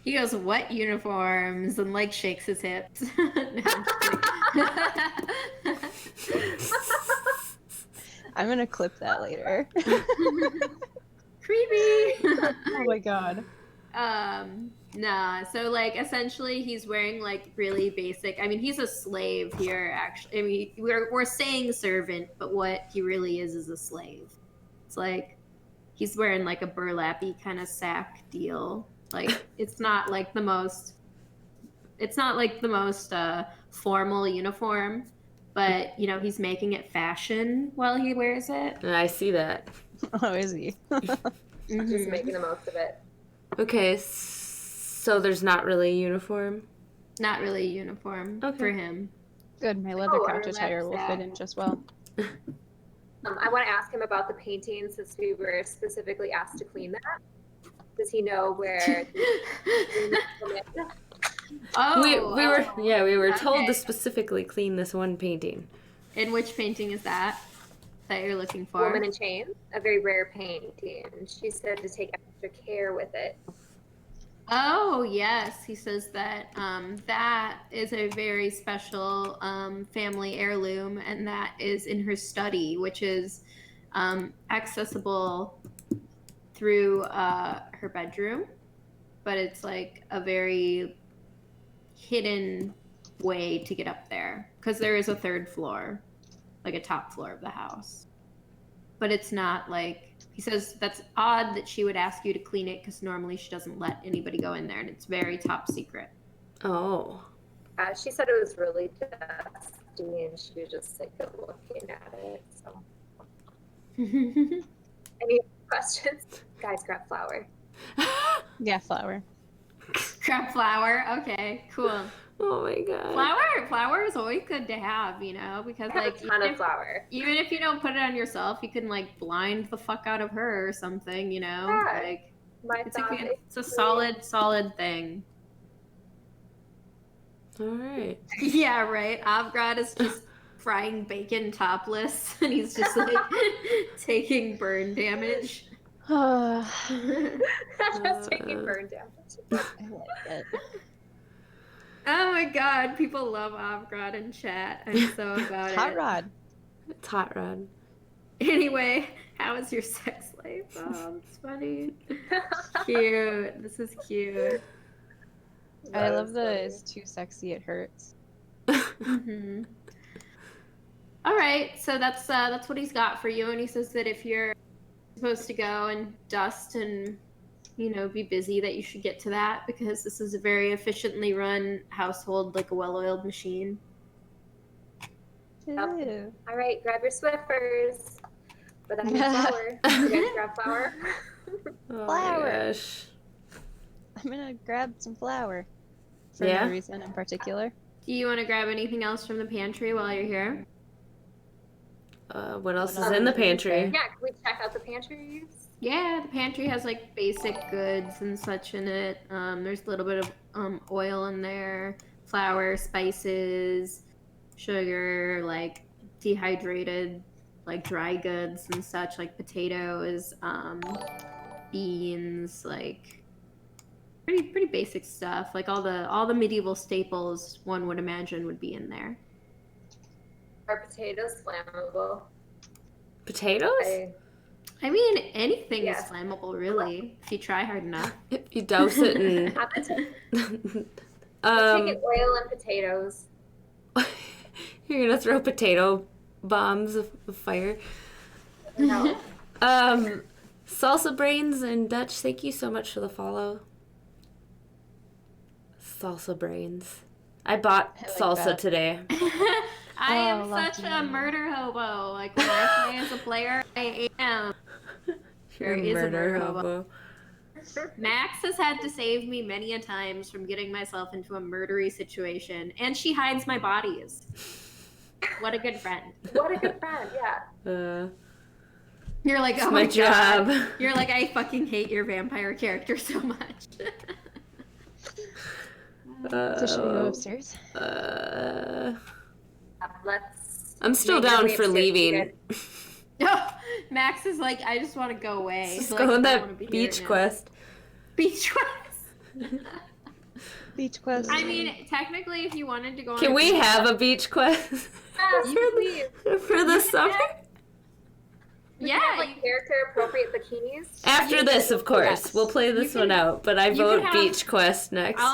He goes, "What uniforms?" and like shakes his hips. No, I'm gonna clip that later. Creepy. Oh my god. Nah, so like essentially he's wearing like really basic, I mean he's a slave here actually. I mean we're saying servant, but what he really is a slave. It's like he's wearing like a burlappy kind of sack deal. Like it's not like the most formal uniform, but you know he's making it fashion while he wears it. I see that. Oh, is he? Just making the most of it. Okay, so there's not really a uniform? Not really a uniform for him. Good, my leather couch relax attire will that. fit in just well. I want to ask him about the painting since we were specifically asked to clean that. Does he know where? We were told okay. to specifically clean this one painting. And which painting is that you're looking for? Woman in Chains, a very rare painting. She said to take extra care with it. Oh, yes. He says that that is a very special family heirloom, and that is in her study, which is accessible through her bedroom, but it's like a very hidden way to get up there because there is a third floor, like a top floor of the house. But it's not like, he says that's odd that she would ask you to clean it because normally she doesn't let anybody go in there, and it's very top secret. Oh. She said it was really dusty and she was just sick of looking at it. So, any questions? Guys, grab flour. Yeah, flour. Crab flour. Okay, cool. Oh my god. Flour is always good to have, you know, because I have like a ton of flour. even if you don't put it on yourself, you can like blind the fuck out of her or something, you know. Yeah. Like it's a solid thing. All right. Yeah, right. Avgrad is just frying bacon topless, and he's just like taking burn damage. Just taking burn damage. I like it. Oh my god, people love Avgrad in chat. I'm so about Hot it. Rod. It's hot rod. Anyway, how is your sex life? Oh, it's funny. Cute. This is cute. I love the "it's too sexy, it hurts." Mm-hmm. All right, so that's what he's got for you, and he says that if you're supposed to go and dust and be busy, that you should get to that because this is a very efficiently run household, like a well-oiled machine. Ew. All right, grab your Swiffers. But I need flour. You guys grab flour? Oh Flour. my gosh. I'm gonna grab some flour. For Yeah? no reason in particular. Do you want to grab anything else from the pantry while you're here? What else is in the pantry? Yeah, can we check out the pantry? Yeah, the pantry has like basic goods and such in it. There's a little bit of oil in there, flour, spices, sugar, like dehydrated, like dry goods and such, like potatoes, beans, like pretty basic stuff. Like all the medieval staples one would imagine would be in there. Are potatoes flammable? Potatoes? I mean, anything Yes. is flammable, really, if you try hard enough. If you douse it in... I'm taking oil and potatoes. You're gonna throw potato bombs of fire. No. Salsa Brains and Dutch, thank you so much for the follow. Salsa Brains. I bought I like salsa that. today. I am Oh, such lucky a you. murder hobo. Like, when I play as a player, I am. You're a There is a murder murder hobo. Max has had to save me many a times from getting myself into a murdery situation, and she hides my bodies. What a good friend. What a good friend, yeah. You're like, It's oh my my job. God. You're like, I fucking hate your vampire character so much. So should we go upstairs? Let's. I'm still make our down way for upstairs. leaving. No, Max is like, I just want to go away. Let's Like, go on I don't wanna that be here beach right now. quest. Beach quest. Beach quest. I mean, technically, if you wanted to go on Can a we beach have a beach quest Yes, please. for the summer? We Yeah, can have, you- like character appropriate bikinis. After this, of course. Yes. We'll play this You one can- out, but I you vote can have- beach quest next. I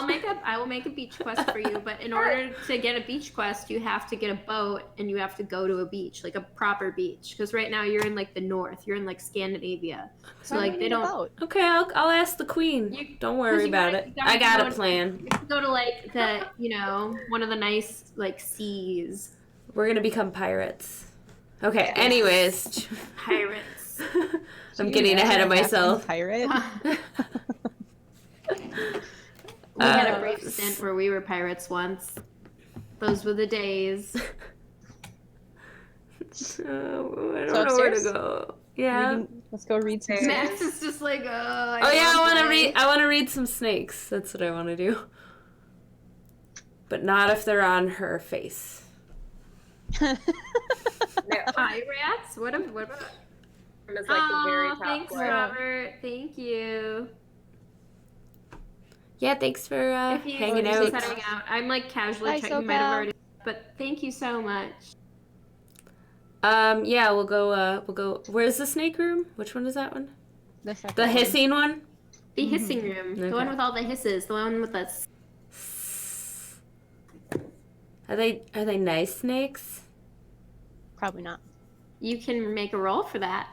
will make a beach quest for you, but in order to get a beach quest, you have to get a boat and you have to go to a beach, like a proper beach. Because right now you're in like the north, you're in like Scandinavia, so Why do like we they need a don't. boat? Okay, I'll ask the queen. You- Don't worry you about gotta- it. you I gotta got go a to- plan. You have to go to like the one of the nice like seas. We're gonna become pirates. Okay, anyways. Pirates. I'm Can you getting ahead of imagine a Captain myself. Pirate. We had a Uh, brief stint where we were pirates once. Those were the days. I don't know So where to upstairs? go. Yeah. Let's go read some. Upstairs. Max is just like, oh. Oh yeah, I want to read. read. I want to read some snakes. That's what I want to do. But not if they're on her face. No. Pirates? What about? From his, like, the very Aw, top thanks, floor. Robert. Thank you. Yeah, thanks for If you hanging just out. setting out, I'm like casually Bye, checking. You might have SoCal. already, but thank you so much. Yeah, we'll go. Where's the snake room? Which one is that one? The second The one. hissing one. The hissing room, the one Okay. with all the hisses, the one with the. Are they nice snakes? Probably not. You can make a roll for that.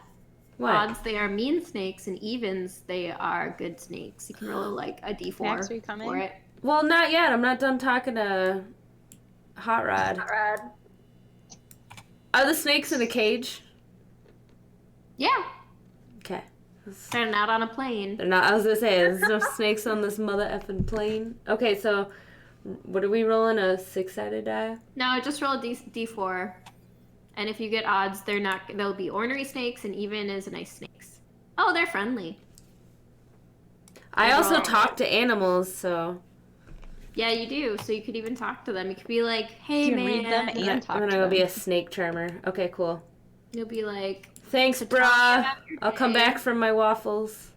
What? Odds they are mean snakes, and evens they are good snakes. You can roll like a d4 Max, are you coming? for it. Well, not yet. I'm not done talking to Hot Rod. Hot Rod. Are the snakes in a cage? Yeah, Okay. they're not on a plane. They're not. I was gonna say there's no snakes on this mother effing plane. Okay, so what are we rolling? A 6-sided die? No, just roll a d4, and if you get odds, they're not. They'll be ornery snakes, and even is nice snakes. Oh, they're friendly. I also Right. talk to animals, so Yeah, you do. So you could even talk to them. You could be like, "Hey, You can man." read them I'm and talk gonna to go them. be a snake charmer. Okay, cool. You'll be like, Thanks, talk brah. about your I'll come day. back from my waffles.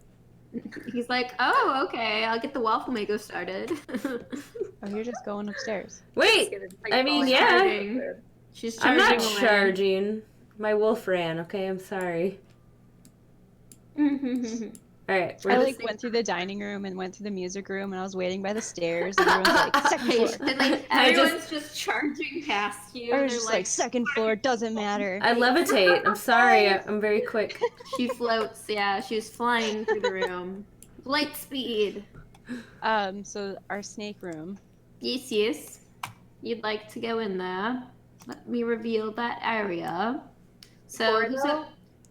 He's like, "Oh, okay. I'll get the waffle maker started." Oh, you're just going upstairs. Wait, I mean, yeah. Charging. She's I'm charging not away. charging. My wolf ran, okay? I'm sorry. Alright, I like went through the dining room and went through the music room, and I was waiting by the stairs, and everyone's like, second floor. And like everyone's just charging past you. I And was they're just like, second floor, doesn't matter. I levitate. I'm sorry. I'm very quick. She floats. Yeah, she's flying through the room. Light speed. So our snake room. Yes. You'd like to go in there. Let me reveal that area. So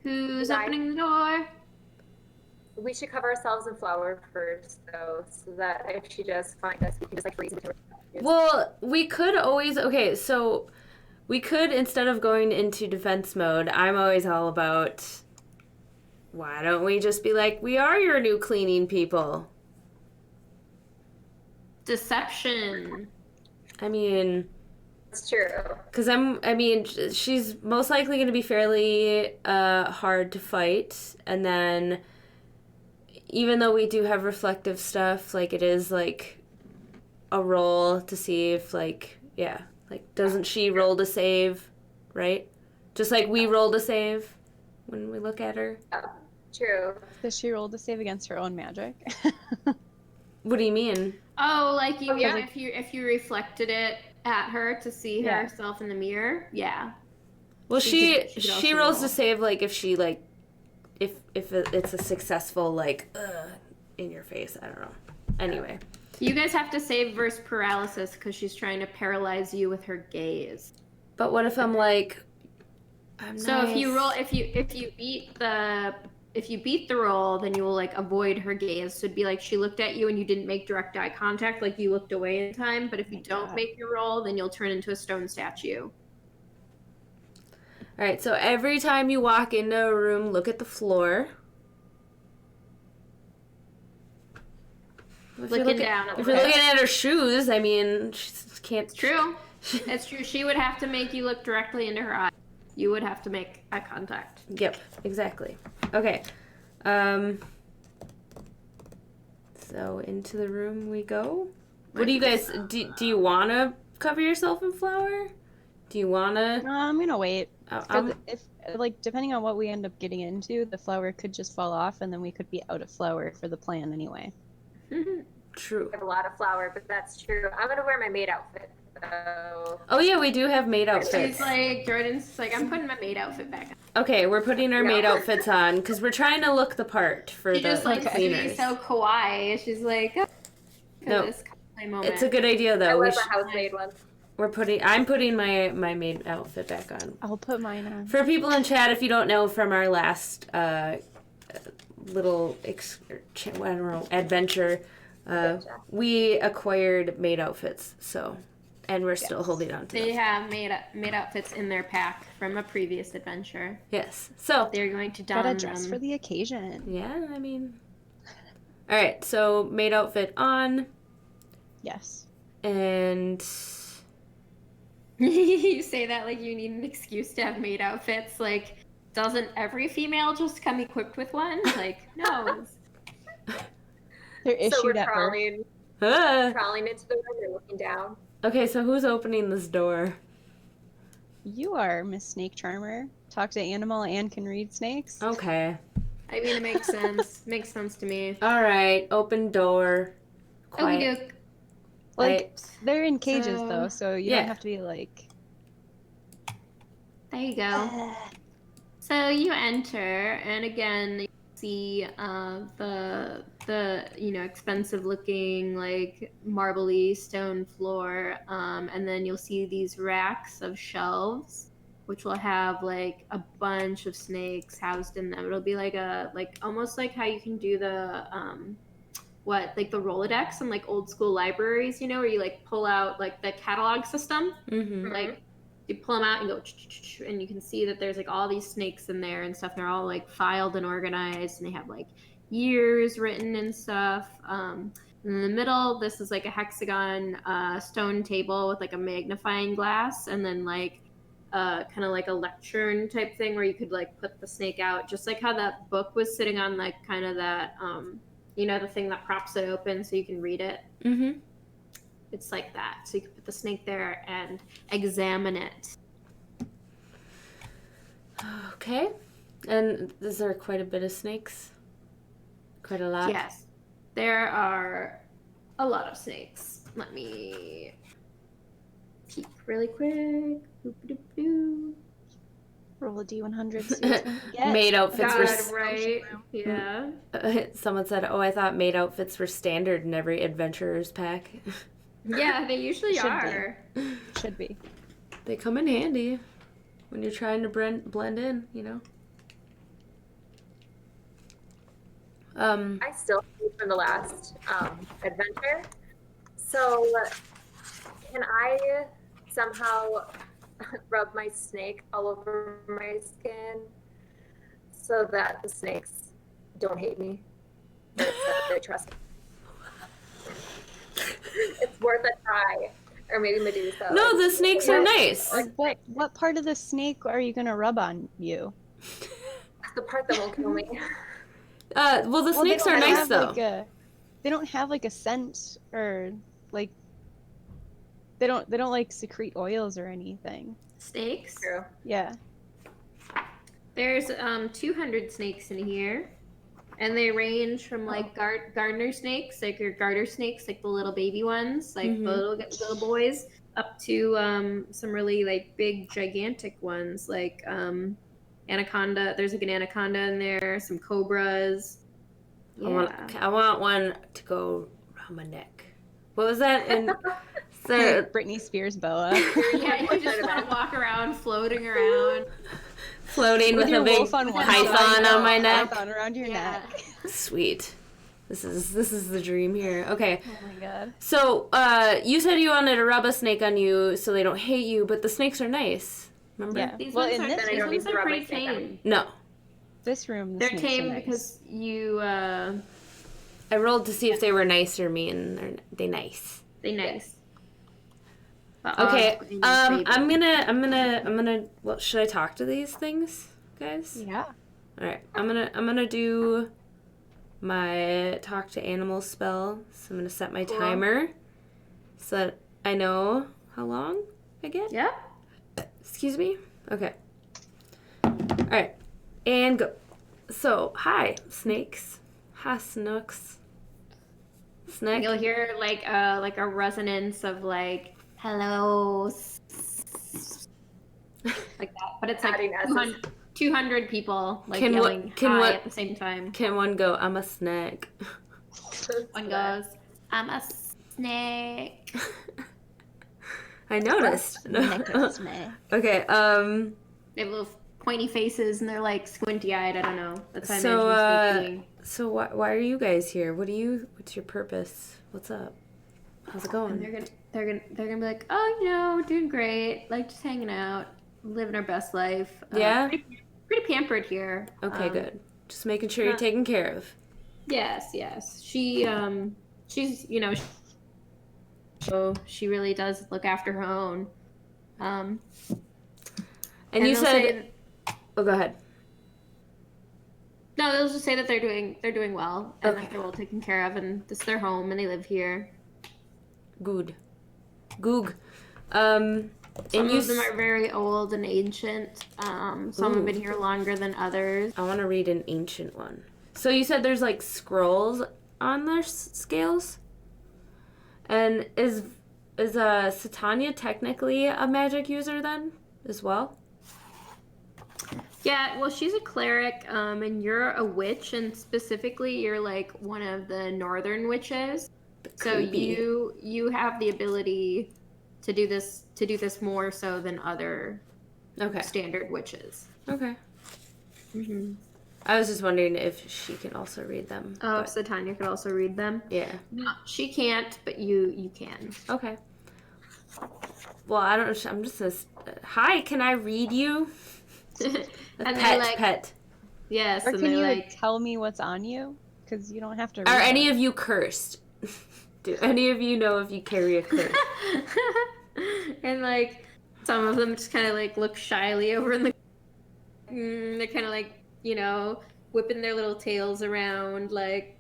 who's opening the door? We should cover ourselves in flour first, though, so that if she does find us, we can just like freeze it. Well, we could always, okay, so we could, instead of going into defense mode, I'm always all about, why don't we just be like, we are your new cleaning people? Deception. I mean, It's true. because she's most likely going to be fairly hard to fight, and then even though we do have reflective stuff, like, it is like a roll to see if, like, yeah, like, doesn't she roll to save, right? Just like we roll to save when we look at her. Yeah, true. Does she roll to save against her own magic? What do you mean? Oh, like you, Yeah. if you reflected it at her to see Yeah. herself in the mirror, yeah. Well, She could she also rolls roll. to save, like, if she, like, if it's a successful, like, in your face. I don't know. Anyway. You guys have to save versus paralysis because she's trying to paralyze you with her gaze. But what if I'm like, I'm So if you nice. roll, if you beat the roll, then you will like avoid her gaze. So it'd be like she looked at you and you didn't make direct eye contact, like you looked away in time. But if you don't God. make your roll, then you'll turn into a stone statue. All right, so every time you walk into a room, look at the floor. Looking down at If the you're ground. looking at her shoes, I mean, she can't. It's true. It's true. She would have to make you look directly into her eyes. You would have to make eye contact. Yep, exactly. Okay. So into the room we go. What do you guys do? Do you want to cover yourself in flour? Do you want to? I'm gonna wait. 'Cause I'm if, like, depending on what we end up getting into, the flower could just fall off, and then we could be out of flour for the plan anyway. true. I have a lot of flour, but that's true. I'm gonna wear my maid outfit, though. Oh yeah, we do have maid outfits. She's like, Jordan's like, I'm putting my maid outfit back on. Okay, we're putting our maid outfits on because we're trying to look the part for She the just like cleaners. being so kawaii. She's like, oh, No, this cosplay moment. it's a good idea I though. was a housemaid once. I'm putting my maid outfit back on. I'll put mine on. For people in chat, if you don't know from our last little adventure, we acquired maid outfits, so, and we're still holding on to They them. have made outfits in their pack from a previous adventure. Yes, so They're going to don Got a dress them. for the occasion. yeah, I mean, all right, so maid outfit on, Yes. and You say that like you need an excuse to have maid outfits. Like, doesn't every female just come equipped with one? Like, no. They're So we're issued at birth. crawling into the room and looking down. Okay, so who's opening this door? You are Miss Snake Charmer. Talk to animal and can read snakes. Okay, I mean, it makes sense. Makes sense to me. all right, open door. Quiet. Okey-doke. Like, they're in cages So- though, so you Yeah. don't have to be like. There you go. So you enter, and again, you see the expensive looking like marbly stone floor, and then you'll see these racks of shelves, which will have like a bunch of snakes housed in them. It'll be like almost like how you can do the the Rolodex in like old school libraries, where you like pull out like the catalog system. Mm-hmm. Like you pull them out and go, and you can see that there's like all these snakes in there and stuff. They're all like filed and organized, and they have like years written and stuff. In the middle, this is like a hexagon stone table with like a magnifying glass, and then like kind of like a lectern type thing where you could like put the snake out, just like how that book was sitting on like kind of that the thing that props it open so you can read it. Mm-hmm. it's like that. So you can put the snake there and examine it. Okay. And is there quite a bit of snakes? Quite a lot? Yes. There are a lot of snakes. Let me peek really quick. Boop-a-doop-doo. Roll a D100. See which one you get. Maid outfits God, were... right? Yeah. Someone said, oh, I thought maid outfits were standard in every adventurer's pack. Yeah, they usually Should be. are. Should be. They come in handy when you're trying to blend in, you know? I still see from the last adventure. So can I somehow rub my snake all over my skin so that the snakes don't hate me? Or that they trust me? It's worth a try. Or maybe Medusa. No, the snakes are nice. Like, what part of the snake are you gonna rub on you? The part that won't kill me. Well, the snakes are nice, though. They don't have like a scent or like they don't like secrete oils or anything. Snakes? True. Yeah. There's 200 snakes in here. And they range from like gardener snakes, like your garter snakes, like the little baby ones, like the little boys, up to some really like big gigantic ones, like anaconda. There's like an anaconda in there, some cobras. Yeah. I want one to go around my neck. What was that? And Like Britney Spears boa. Yeah, you just want to walk around, floating around. Floating with a big python on my neck. Python around your neck. Sweet. This is the dream here. Okay. Oh my god. So, you said you wanted to rub a snake on you so they don't hate you, but the snakes are nice. Remember? Yeah. These Well, ones in are, this these room- ones I don't are need to pretty rub my snake tame. No. This room. The They're snakes are tame nice. because you I rolled to see if they were nice or mean. They nice. they nice. Okay. I'm gonna. Well, should I talk to these things, guys? Yeah. All right. I'm gonna do my talk to animals spell. So I'm gonna set my timer so that I know how long I get. Yeah. Excuse me. Okay. All right. And go. So, hi, snakes. Hi, snooks. Snake. You'll hear like a resonance of like hello, like that. But it's like Adding S's. 200 people like Can yelling what- can hi what- at the same time. Can one go, I'm a snake? One goes, I'm a snake. I noticed. Okay, They have little pointy faces and they're like squinty-eyed. I don't know. That's how I So, imagine snake being. so why are you guys here? What's your purpose? What's up? How's it And going? they're gonna be like, oh, you know, doing great, like just hanging out, living our best life. Yeah? Pretty pampered here. Okay, good. Just making sure you're taken care of. Yes. She's so she really does look after her own. And you they'll said, oh, go ahead. no, they'll just say that they're doing well and Okay. that they're well taken care of, and this is their home and they live here. Good. Goog. And Some you of them are very old and ancient. Some have been here longer than others. I want to read an ancient one. So you said there's like scrolls on their scales? And is Satania technically a magic user then as well? Yeah, well, she's a cleric, and you're a witch, and specifically, you're like one of the northern witches. So Creepy. you have the ability to do this more so than other Okay. standard witches. Okay. Mm-hmm. I was just wondering if she can also read them. Oh, but- so Tanya could also read them. Yeah. No, she can't, but you can. Okay. Well, I don't know. I'm just hi, can I read you? And they're Pet, like, pet. yes, Or and can they're you like, tell me what's on you? Because you don't have to. Are read any them. of you cursed? Do any of you know if you carry a curse? and like some of them just kind of like look shyly over in the. They're kind of like, you know, whipping their little tails around, like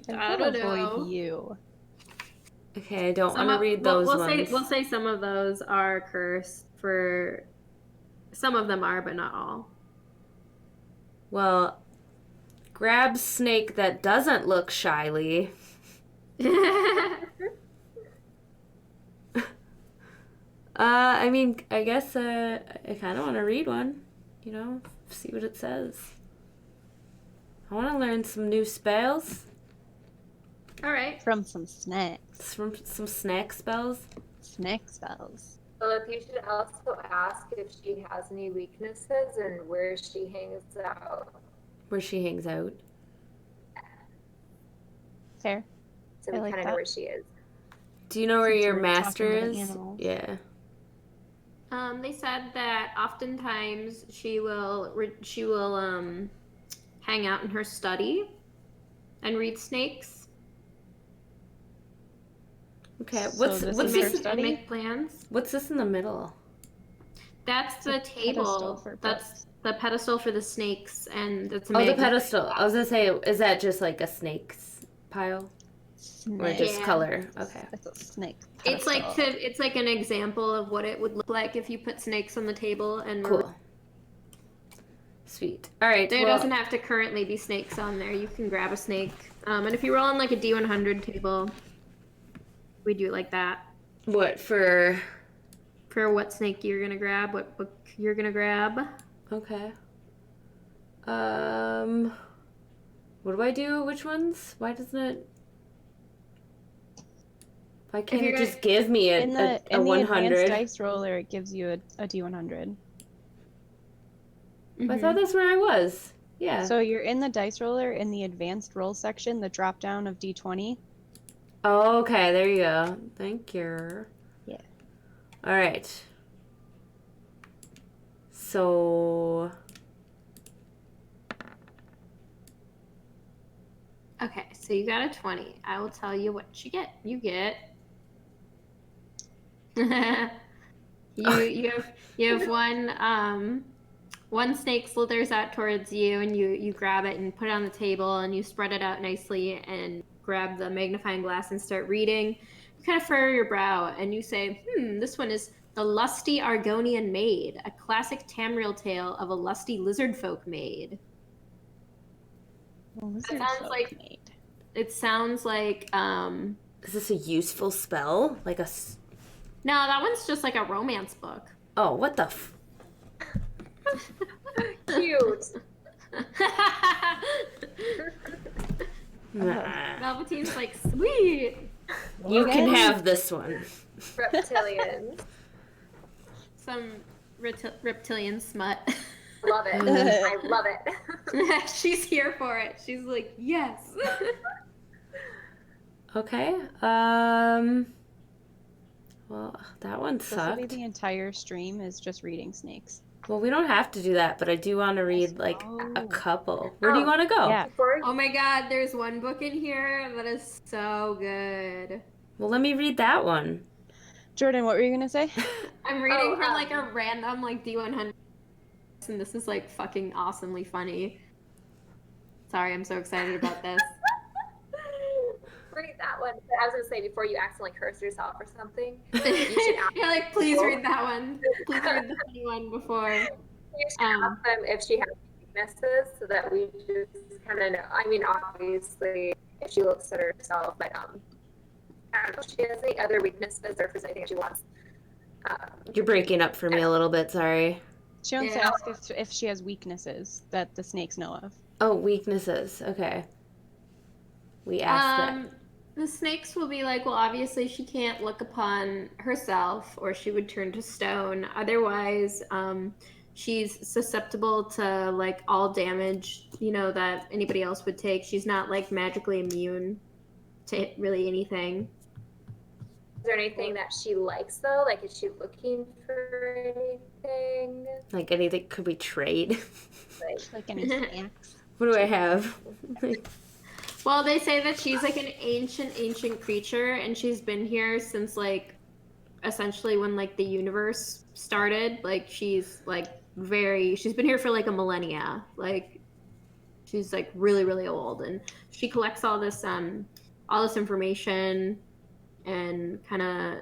I I'll don't avoid know. you. Okay, I don't want to read those ones. We'll say some of those are cursed. For some of them are, but not all. Well, grab snake that doesn't look shyly. I mean, I guess I kind of want to read one, you know, see what it says. I want to learn some new spells. All right. From some snacks. From some snack spells. Snack spells. Philip, you should also ask if she has any weaknesses and where she hangs out. Where she hangs out. Fair. So we I like kind of that. know where she is. Do you know where Since your we're master talking about is? animals. Yeah. They said that oftentimes she will hang out in her study and read snakes. Okay. So What's this And is her this? study? make plans. What's this in the middle? That's the pedestal table. for That's books. the pedestal for the snakes, and it's a Oh, the magnet. pedestal. I was gonna say, is that just like a snake's pile? Or Snake. just Yeah. color? Okay. It's a snake. It's like pedestal. it's like an example of what it would look like if you put snakes on the table, and Cool. Sweet. All right. there well, doesn't have to currently be snakes on there. You can grab a snake, and if you roll on like a D100 table, we do it like that. what for? For what snake you're gonna grab, what book you're gonna grab. Okay. What do I do? Which ones? Why doesn't it? Why can't you're it gonna- just give me a in the advanced 100? dice roller, it gives you a D100. I thought that's where I was. Yeah. So you're in the dice roller in the advanced roll section, the drop down of D20. Oh, okay. There you go. Thank you. Yeah. All right. So. Okay, so you got a 20. I will tell you what you get. You get. you have one snake slithers out towards you, and you grab it and put it on the table, and you spread it out nicely and grab the magnifying glass and start reading. You kind of furrow your brow and you say, this one is The Lusty Argonian Maid, a classic Tamriel tale of a lusty lizard folk maid. Well, That sounds like made. it sounds like Is this a useful spell? Like a. no, that one's just like a romance book. Oh, what the? Cute. Nah. Velvetine's like, sweet. You can have this one. Reptilian. Some reptilian smut. Love it. I love it. She's here for it. She's like, yes. Okay. Well, that one This will be sucked. the entire stream is just reading snakes. Well, we don't have to do that, but I do want to read like a Oh. couple. Where do you want to go? Yeah. Before Oh my god, there's one book in here that is so good. Well, let me read that one. Jordan, what were you gonna say? I'm reading from like a random like D100, and this is like fucking awesomely funny. Sorry, I'm so excited about this. read that one. But I was gonna say before you accidentally curse yourself or something, you should ask. You're like, please read that one. Please read the funny one before. You should ask them if she has weaknesses, so that we just kind of know. I mean, obviously, if she looks at herself, but I don't know if she has any other weaknesses or if there's anything she wants. You're breaking up for me a little bit. Sorry. She wants to Yeah. ask if she has weaknesses that the snakes know of. Oh, weaknesses. Okay. We asked that. The snakes will be like, well, obviously she can't look upon herself or she would turn to stone. Otherwise, she's susceptible to like all damage, that anybody else would take. She's not like magically immune to really anything. Is there anything that she likes though? Like, is she looking for anything? Like anything could we trade? Like any snacks. What do I have? Well, they say that she's like an ancient creature, and she's been here since like essentially when like the universe started. Like she's been here for like a millennia. Like she's like really, really old, and she collects all this information, and kind of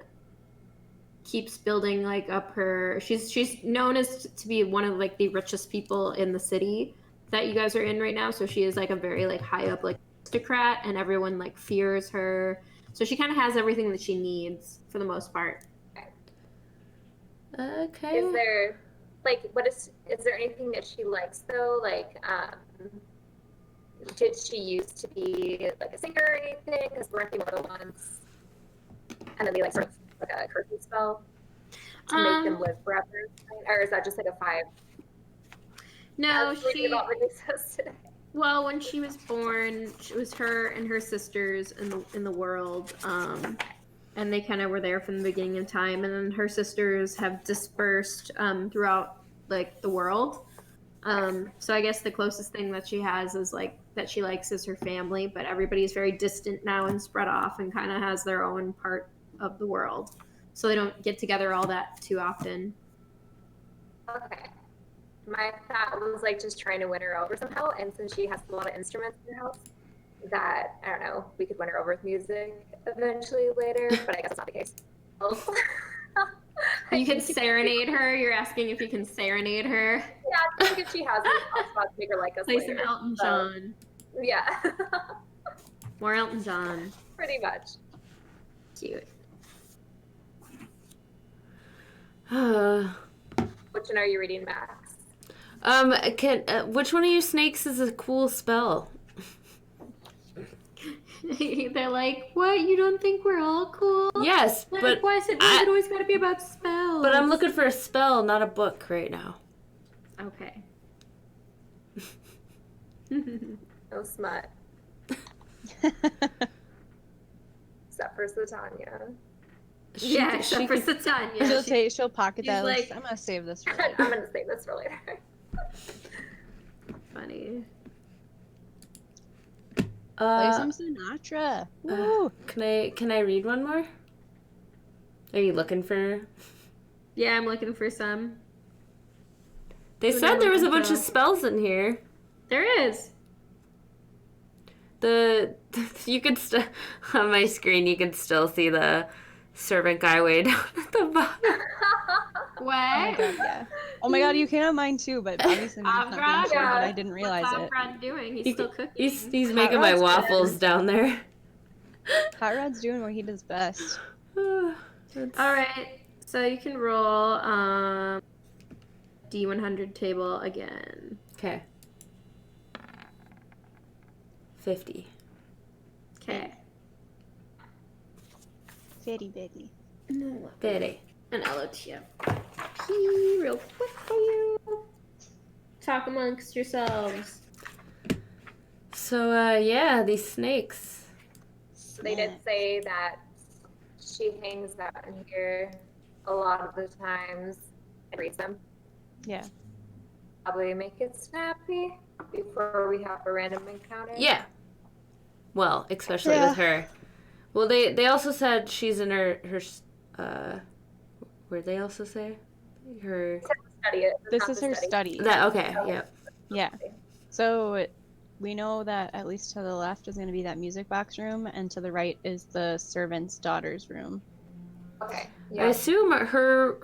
keeps building like up her. She's known as to be one of like the richest people in the city that you guys are in right now. So she is like a very like high up like aristocrat, and everyone like fears her. So she kind of has everything that she needs for the most part. Okay. Is there like is there anything that she likes though? Like, did she used to be like a singer or anything? Because weren't they one of the ones, and then they like sort of like a cursing spell to make them live forever, or is that just like a 5? No, she. About today. Well, when she was born, it was her and her sisters in the world, and they kind of were there from the beginning of time. And then her sisters have dispersed throughout like the world. So I guess the closest thing that she has is like that she likes is her family, but everybody's very distant now and spread off and kind of has their own part of the world, so they don't get together all that too often. Okay. My thought was like just trying to win her over somehow, and since she has a lot of instruments in her house, that I don't know, we could win her over with music eventually later, but I guess it's not the case. You can serenade her. You're asking if you can serenade her. Yeah, I think if she has any spots, make her like us Play later. some Elton John. Yeah. More Elton John. Pretty much. Cute. Which one are you reading, Max? Which one of you snakes is a cool spell? They're like, what? You don't think we're all cool? Yes, like, but why is it always got to be about spells? But I'm looking for a spell, not a book right now. Okay. No smut. Except for Satanya. Except for Satanya. She'll pocket that. Like, I'm gonna save this for later. I'm gonna save this for later. Funny. Play some Sinatra. Woo! Can I read one more? Are you looking for? Yeah, I'm looking for some. They said there was a bunch of spells in here. There is. You could on my screen you can still see the servant guy way down at the bottom. What? Oh my god, yeah. Oh my god, you can on mine too, but obviously mine's not being shared, but I didn't realize What's it. Hot Rod doing? He's still cooking. He's making my waffles down there. Hot Rod's doing what he does best. All right, so you can roll D100 table again. Okay. 50. Okay. Fitty bitty. No. 30. An LOTF. Pee real quick for you. Talk amongst yourselves. So, yeah, these snakes. They did say that she hangs out in here a lot of the times and reads them. Yeah. Probably make it snappy before we have a random encounter. Yeah. Well, especially with her. Well, they also said she's in her where'd they also say? Her... This is her study. That, okay, yeah. Yeah. So we know that at least to the left is going to be that music box room, and to the right is the servant's daughter's room. Okay. Yeah. I assume her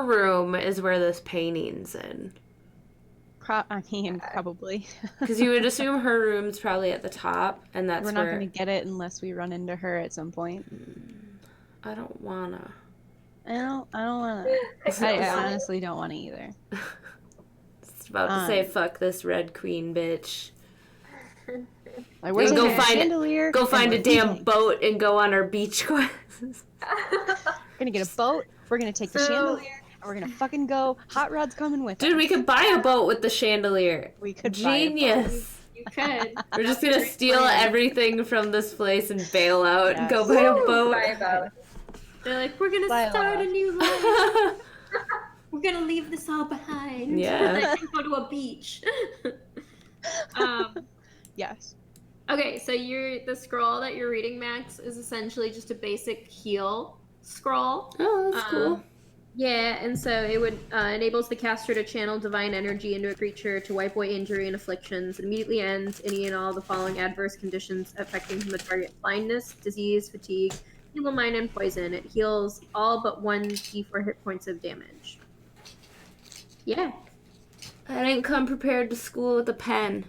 room is where this painting's in. Probably. Because you would assume her room's probably at the top, and that's We're not going to get it unless we run into her at some point. I don't wanna. I don't want to. I honestly don't want to either. Just about to say, fuck this Red Queen bitch. Like, where's go the find chandelier? Go find a damn boat and go on our beach quest. We're gonna get a boat. We're gonna take the chandelier, and we're gonna fucking go. Hot Rod's coming with us. Dude, we could buy a boat with the chandelier. We could Genius. You could. We're just gonna steal everything from this place and bail out and go buy a boat. Buy a boat. They're like, we're gonna start a new life. We're gonna leave this all behind. Yeah. Like, go to a beach. Yes. Okay, so the scroll that you're reading, Max, is essentially just a basic heal scroll. Oh, that's cool. Yeah, and so it would enables the caster to channel divine energy into a creature to wipe away injury and afflictions. It immediately ends any and all the following adverse conditions affecting the target: blindness, disease, fatigue, Heal, Mind, and Poison. It heals all but 1d4 hit points of damage. Yeah. I didn't come prepared to school with a pen.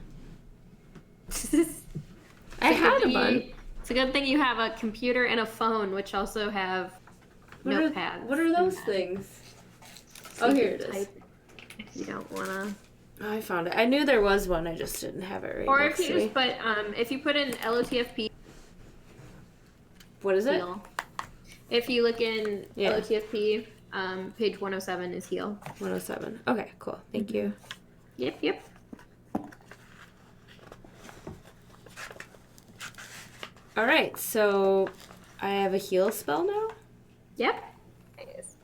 I had a bunch. It's a good thing you have a computer and a phone, which also have notepads. What are those things? So oh, you here can it is. type if you don't wanna. Oh, I found it. I knew there was one. I just didn't have it right Or next if you to me. just put if you put in LOTFP. What is it? Heal. If you look in Yeah. LOTFP, page 107 is heal. 107. Okay, cool. Thank you. Yep. All right, so I have a heal spell now? Yep. Nice.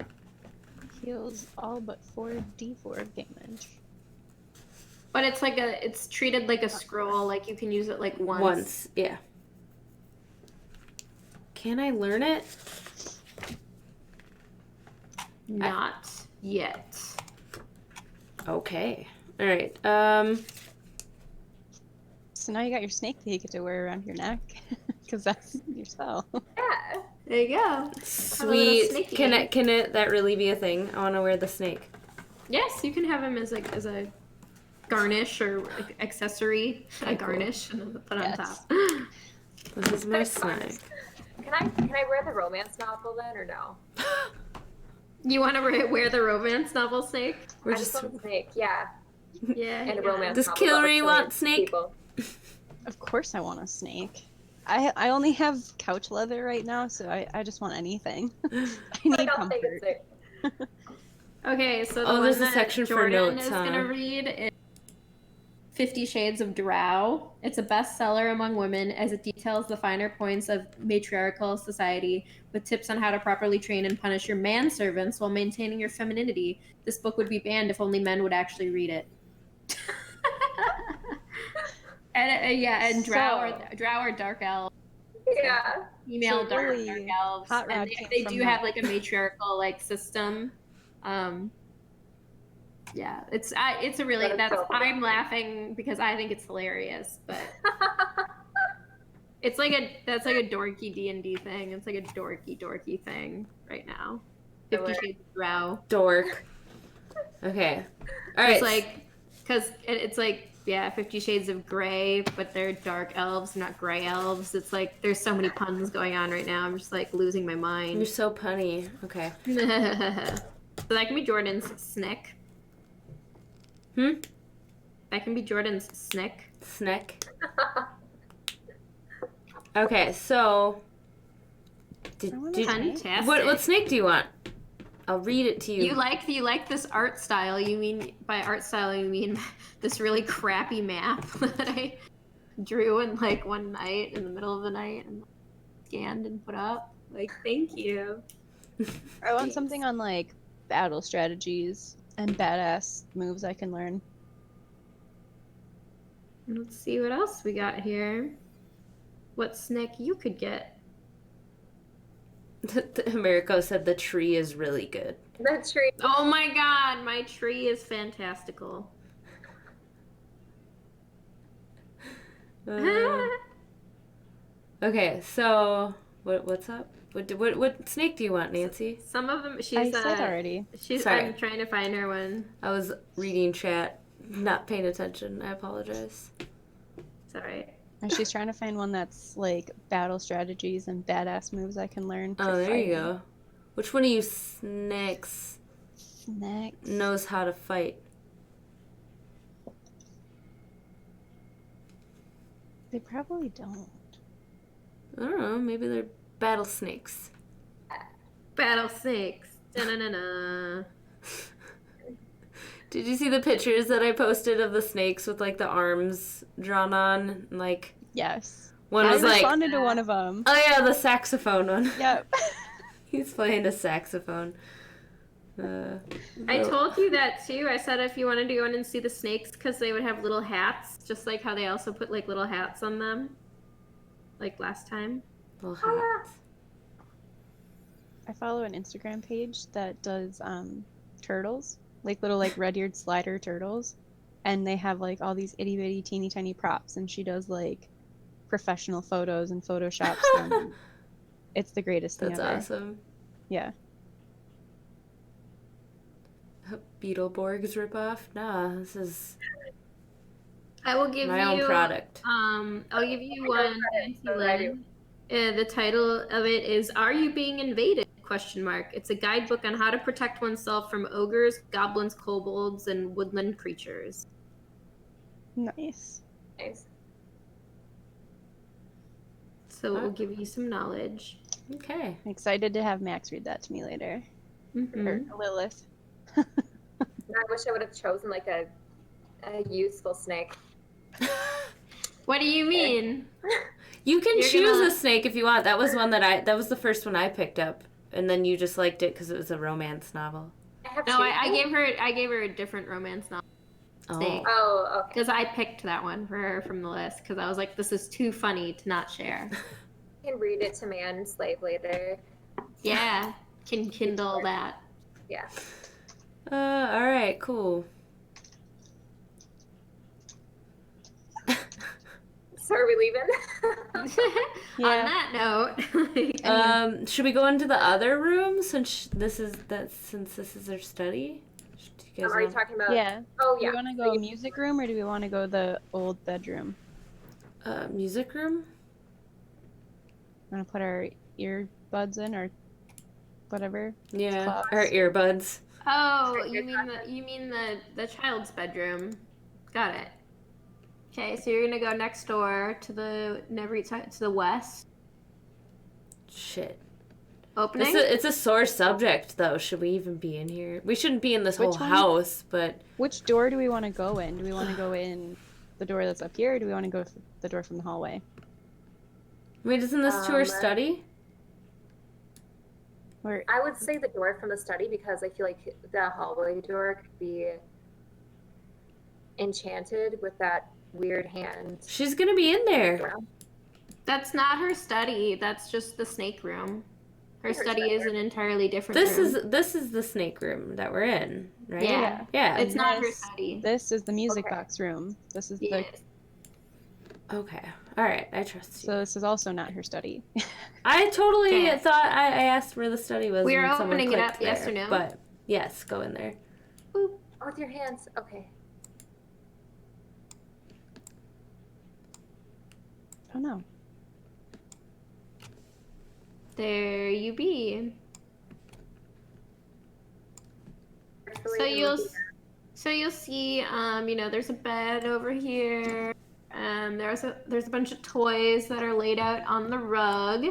Heals all but 4d4 of damage. But it's like it's treated like a scroll, like you can use it like once. Once, yeah. Can I learn it? Not yet. Okay. All right. So now you got your snake that you get to wear around your neck, because that's your spell. Yeah. There you go. Sweet. snakey Can thing. that really be a thing? I want to wear the snake. Yes, you can have him as a garnish or accessory. Okay, A garnish and put on Yes. top. This is my That's fun. snake. Can I wear the romance novel then, or no? You want to wear the romance novel snake? We're I just just. want a snake, yeah. Yeah. And a romance Does novel about Killery killing want snake? people. Of course I want a snake. I only have couch leather right now, so I just want anything. I need Like, I'll take a comfort. snake. Okay, so the Oh, one there's a that section for Jordan notes, is huh? gonna read is 50 Shades of 𝙁. It's a bestseller among women as it details the finer points of matriarchal society with tips on how to properly train and punish your manservants while maintaining your femininity. This book would be banned if only men would actually read it. And 𝙁 are dark elves. Yeah. Female So dark really, elves. Hot And Rod they came from do have that. like a matriarchal like system. Yeah, it's a really That is so funny. I'm laughing because I think it's hilarious, but it's like that's like a dorky D&D thing. It's like a dorky thing right now. 50 Shades of 𝙁. Dork. Okay. All right. It's like because it's like 50 Shades of Grey, but they're dark elves, not gray elves. It's like there's so many puns going on right now. I'm just like losing my You're mind. so punny. Okay. So that can be Jordan's snick. That can be Jordan's snick. Snack. Okay, so. I want a snake. Fantastic. What snake do you want? I'll read it to you. You like this art style? You mean by art style you mean this really crappy map that I drew in like one night in the middle of the night and scanned and put up? Like, thank you. I want something on like battle strategies and badass moves I can learn. Let's see what else we got here. What snick you could get? Americo said the tree is really good. The tree. Oh my god, my tree is fantastical. Okay, so what's up? What snake do you want, Nancy? Some of them I she's said already. Sorry. I'm trying to find her one. I was reading chat, not paying attention. I apologize. It's alright. And she's trying to find one that's like battle strategies and badass moves I can learn. Oh, there you go. Which one of you snakes Next. knows how to fight? They probably don't. I don't know. Maybe they're battle snakes. Battle snakes. Da-na-na-na. Did you see the pictures that I posted of the snakes with like the arms drawn on? Like Yes. one I was like, responded to one of them. oh yeah, the saxophone one. Yep. He's playing a saxophone. I told you that too. I said if you wanted to go in and see the snakes because they would have little hats, just like how they also put like little hats on them. Like last time. Little hats. I follow an Instagram page that does turtles, like little like red-eared slider turtles, and they have like all these itty bitty teeny tiny props, and she does like professional photos and photoshops them. It's the greatest thing That's ever. awesome. Yeah. Beetleborgs ripoff? Nah, this is I will give my you own product. I'll give you one, NancyLynn. The title of it is "Are You Being Invaded?" ? It's a guidebook on how to protect oneself from ogres, goblins, kobolds, and woodland creatures. Nice. Nice. So it will give you some knowledge. Okay. I'm excited to have Max read that to me later. Or Lilith. I wish I would have chosen like a useful snake. What do you mean? You can choose a snake if you want. That was that was the first one I picked up, and then you just liked it because it was a romance novel. I gave her a different romance novel. Snake. Oh, okay. Because I picked that one for her from the list because I was like, this is too funny to not share. You can read it to man slave later. Yeah, can kindle that. Yeah. All right, cool. So are we leaving? Yeah. On that note, should we go into the other room since this is our study? Do you guys are you talking about? Yeah. Oh, yeah. Do we want to go music room or do we want to go the old bedroom? Music room? Want to put our earbuds in or whatever? Yeah, our earbuds. Oh, you mean the child's bedroom? Got it. Okay, so you're gonna go next door to the west. Shit. Opening. It's a sore subject, though. Should we even be in here? We shouldn't be in this whole house, but which door do we want to go in? Do we want to go in the door that's up here, or do we want to go the door from the hallway? Wait, isn't this to our study? I would say the door from the study because I feel like the hallway door could be enchanted with that weird hand. She's gonna be in there. That's not her study. That's just the snake room. Her study is an entirely different room. This is the snake room that we're in, right? Yeah. Yeah. It's not her study. This is the music box room. This is the... Okay. All right. I trust you. So this is also not her study. I totally thought I asked where the study was. We are opening it up, there, yes or no? But yes, go in there. Ooh, with your hands. Okay. Oh no. There you be. So you'll see, there's a bed over here. There's a bunch of toys that are laid out on the rug.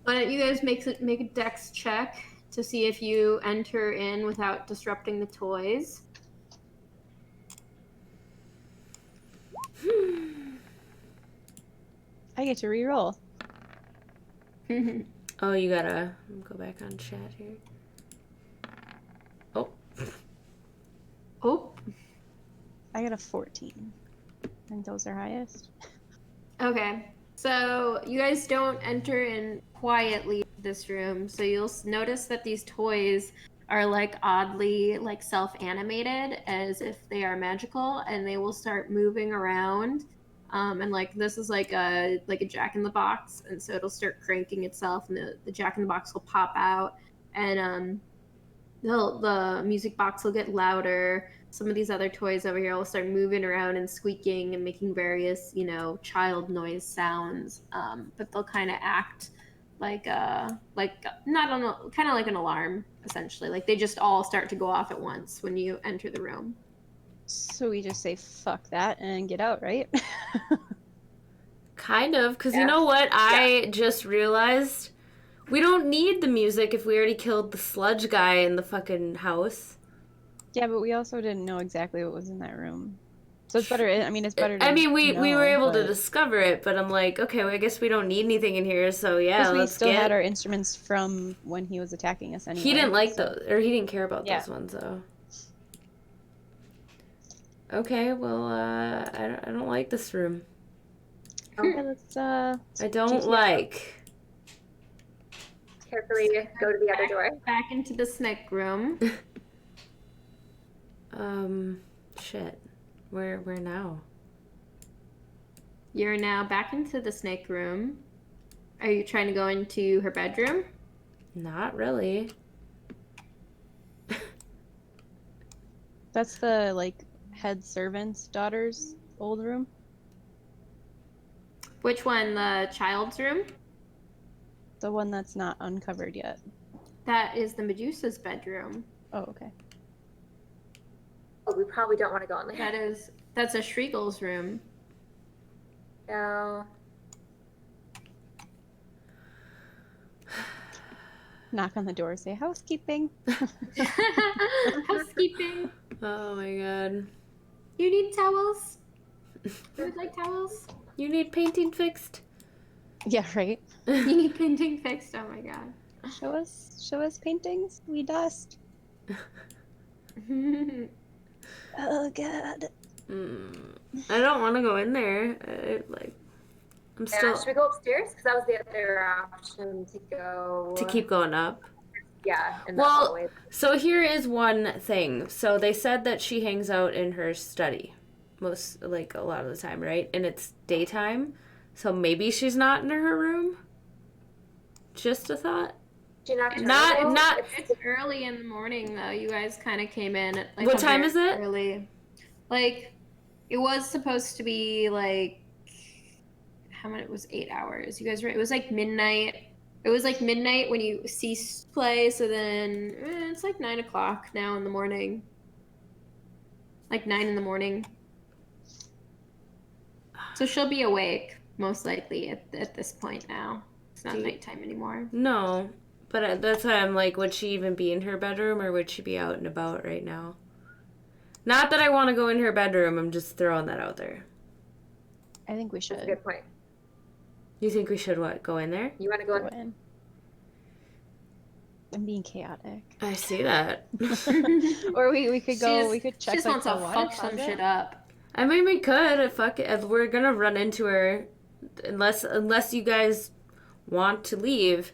Why don't you guys make a dex check to see if you enter in without disrupting the toys? I get to re-roll. Oh, you gotta go back on chat here. Oh. Oh. I got a 14. I think those are highest. Okay. So you guys don't enter in quietly this room. So you'll notice that these toys are like oddly like self-animated as if they are magical, and they will start moving around. And like this is like a Jack in the Box, and so it'll start cranking itself, and the Jack in the Box will pop out, and the music box will get louder. Some of these other toys over here will start moving around and squeaking and making various child noise sounds. But they'll kind of act like not on kind of like an alarm essentially. Like they just all start to go off at once when you enter the room. So we just say fuck that and get out, right? Kind of, because you know what? I just realized we don't need the music if we already killed the sludge guy in the fucking house. Yeah, but we also didn't know exactly what was in that room. So it's better, it's better to we know, were able to discover it, but I'm like, okay, well, I guess we don't need anything in here, so yeah, we still had our instruments from when he was attacking us anyway. He didn't like those, or he didn't care about those ones, though. Okay, well, I don't like this room. Okay, let's, I don't like. Carefully go to the other door. Back into the snake room. Shit. Where now? You're now back into the snake room. Are you trying to go into her bedroom? Not really. That's the like head servant's daughter's old room. Which one? The child's room? The one that's not uncovered yet. That is the Medusa's bedroom. Oh, okay. Oh, we probably don't want to go in there. That's a Shriegle's room. No. Knock on the door, say housekeeping. Housekeeping. Oh my god. You need towels? You would like towels? You need painting fixed? Yeah, right. You need painting fixed? Oh my god. Show us paintings. We dust. Oh god. I don't want to go in there. I'm still. Should we go upstairs? Because that was the other option to go. To keep going up. Yeah. In the Well, hallway. so here is one thing. So they said that she hangs out in her study a lot of the time, right? And it's daytime. So maybe she's not in her room. Just a thought. It's early in the morning though. You guys kind of came in at like what time is it? Early. Like it was supposed to be like how many? It was 8 hours. You guys were. It was like midnight. It was like midnight when you ceased play. So then it's like 9 o'clock now in the morning. Like 9 in the morning. So she'll be awake most likely at this point now. It's not nighttime anymore. No, but that's why I'm like, would she even be in her bedroom or would she be out and about right now? Not that I want to go in her bedroom. I'm just throwing that out there. I think we should. That's a good point. You think we should what? Go in there? You want to go in? I'm being chaotic. I see that. Or we could go. We could check. She just wants to fuck some shit up. I mean, we could. If we're gonna run into her, unless you guys want to leave.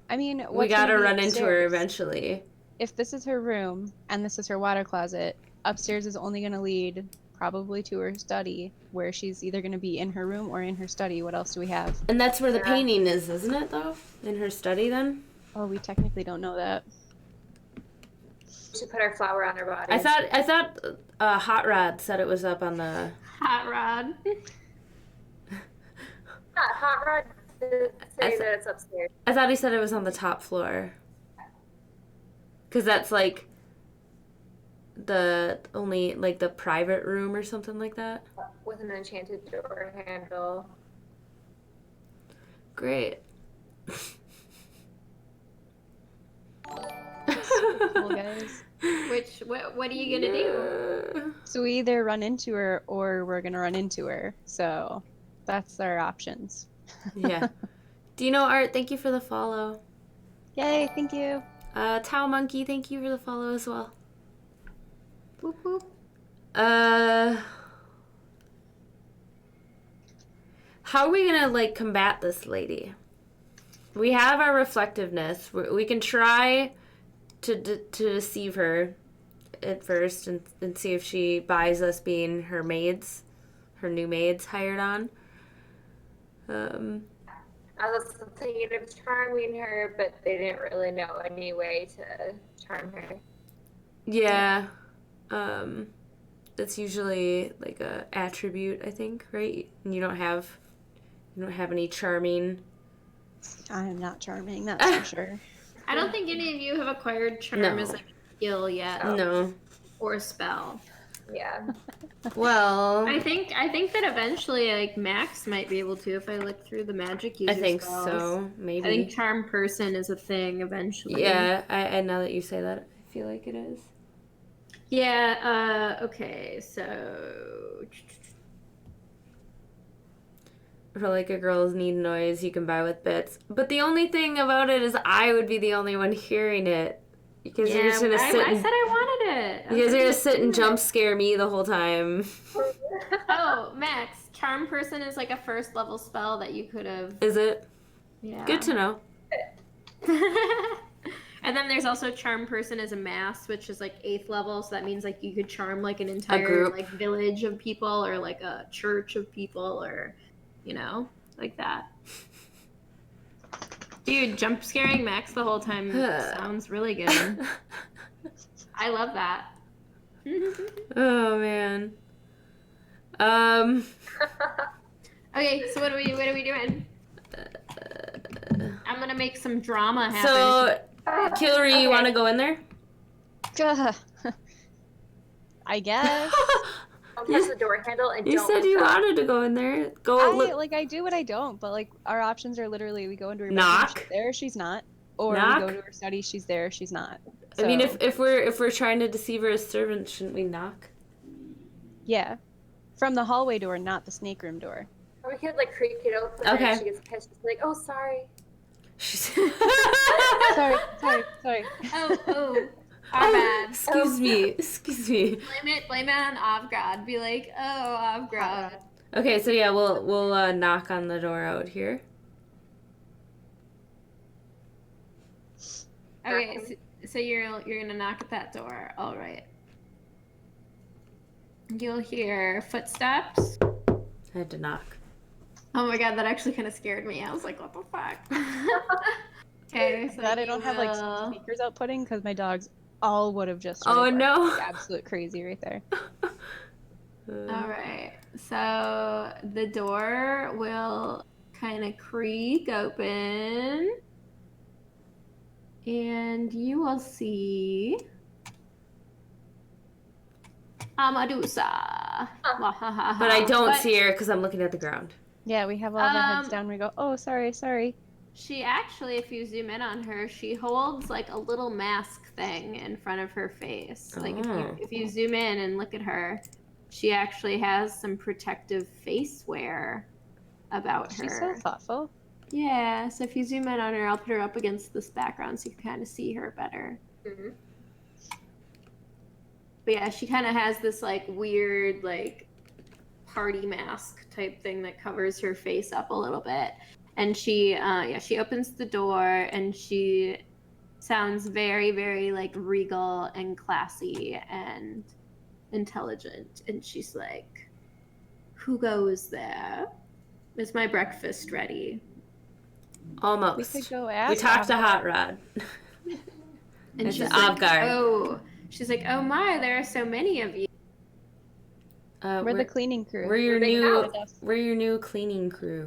I mean, we gotta run into her eventually. If this is her room and this is her water closet, upstairs is only gonna lead probably to her study, where she's either gonna be in her room or in her study. What else do we have? And that's where the painting is, isn't it? Though, in her study, then. Oh, we technically don't know that. We should put our flower on her body. I thought Hot Rod said it was up on the. Hot Rod. Hot Rod did say that it's upstairs. I thought he said it was on the top floor. Because that's like the private room or something like that. With an enchanted door handle. So Great. cool, guys. What are you gonna do? So we either run into her or we're gonna run into her. So that's our options. Yeah. Dino Art, thank you for the follow. Yay, thank you. Tao Monkey, thank you for the follow as well. Boop, boop. How are we gonna combat this lady? We have our reflectiveness. We can try to deceive her at first and see if she buys us being her new maids hired on. I was thinking of charming her, but they didn't really know any way to charm her. Yeah. That's usually like a attribute, I think, right? And you don't have any charming. I am not charming, that's for sure. I don't think any of you have acquired charm as a skill yet. No. Or a spell. Yeah. Well, I think that eventually Max might be able to if I look through the magic user I think spells. so. Maybe. I think charm person is a thing eventually. Yeah, I now that you say that, I feel like it is. Yeah, okay, so For like a girl's need noise you can buy with bits. But the only thing about it is I would be the only one hearing it. Because you're just gonna sit I said I wanted it. Because you're gonna sit and jump scare me the whole time. Oh, Max, charm person is like a first level spell that you could have. Is it? Yeah. Good to know. And then there's also charm person as a mass, which is like 8th level, so that means you could charm an entire village of people or a church of people or like that. Dude, jump scaring Max the whole time sounds really good. I love that. Oh man. Okay, so what are we doing? I'm gonna make some drama happen. So, Hillary, you want to go in there? I guess. Don't touch the door handle and You don't said mess you up. wanted to go in there. Go look. I do what I don't, but like our options are literally we go into her Knock. bedroom, she's there, she's not, or Knock. we go to her study, she's there, she's not. I mean, So, if we're trying to deceive her as servants, shouldn't we knock? yeah, from the hallway door, not the snake room door. Or we could like creak it open Okay. and she gets pissed. She's like, oh, sorry. Sorry. Oh, our bad. Excuse me. Blame it on Avgrad. Be like, oh, Avgrad. Okay, so yeah, we'll knock on the door out here. Okay, so you're gonna knock at that door. All right. You'll hear footsteps. I had to knock. Oh my god, that actually kind of scared me. I was like, what the fuck? Okay, so Glad I don't have like will- speakers outputting because my dogs all would have just Oh, started no. barking like absolute crazy right there. All right. So the door will kind of creak open. And you will see Amadusa. But I don't see her because I'm looking at the ground. Yeah, we have all the heads down. We go, oh, sorry. She actually, if you zoom in on her, she holds like a little mask thing in front of her face. Like if you zoom in and look at her, she actually has some protective face wear about her. She's so thoughtful. Yeah, so if you zoom in on her, I'll put her up against this background so you can kind of see her better. Mm-hmm. But yeah, she kind of has this like weird like party mask type thing that covers her face up a little bit. And she opens the door and she sounds very, very like regal and classy and intelligent. And she's like, who goes there? Is my breakfast ready? Almost. We could go ask. We talked to Hot Rod. And It's she's like, Avgard. she's like, oh my, there are so many of you. We're the cleaning crew. We're your Big new. house. We're your new cleaning crew.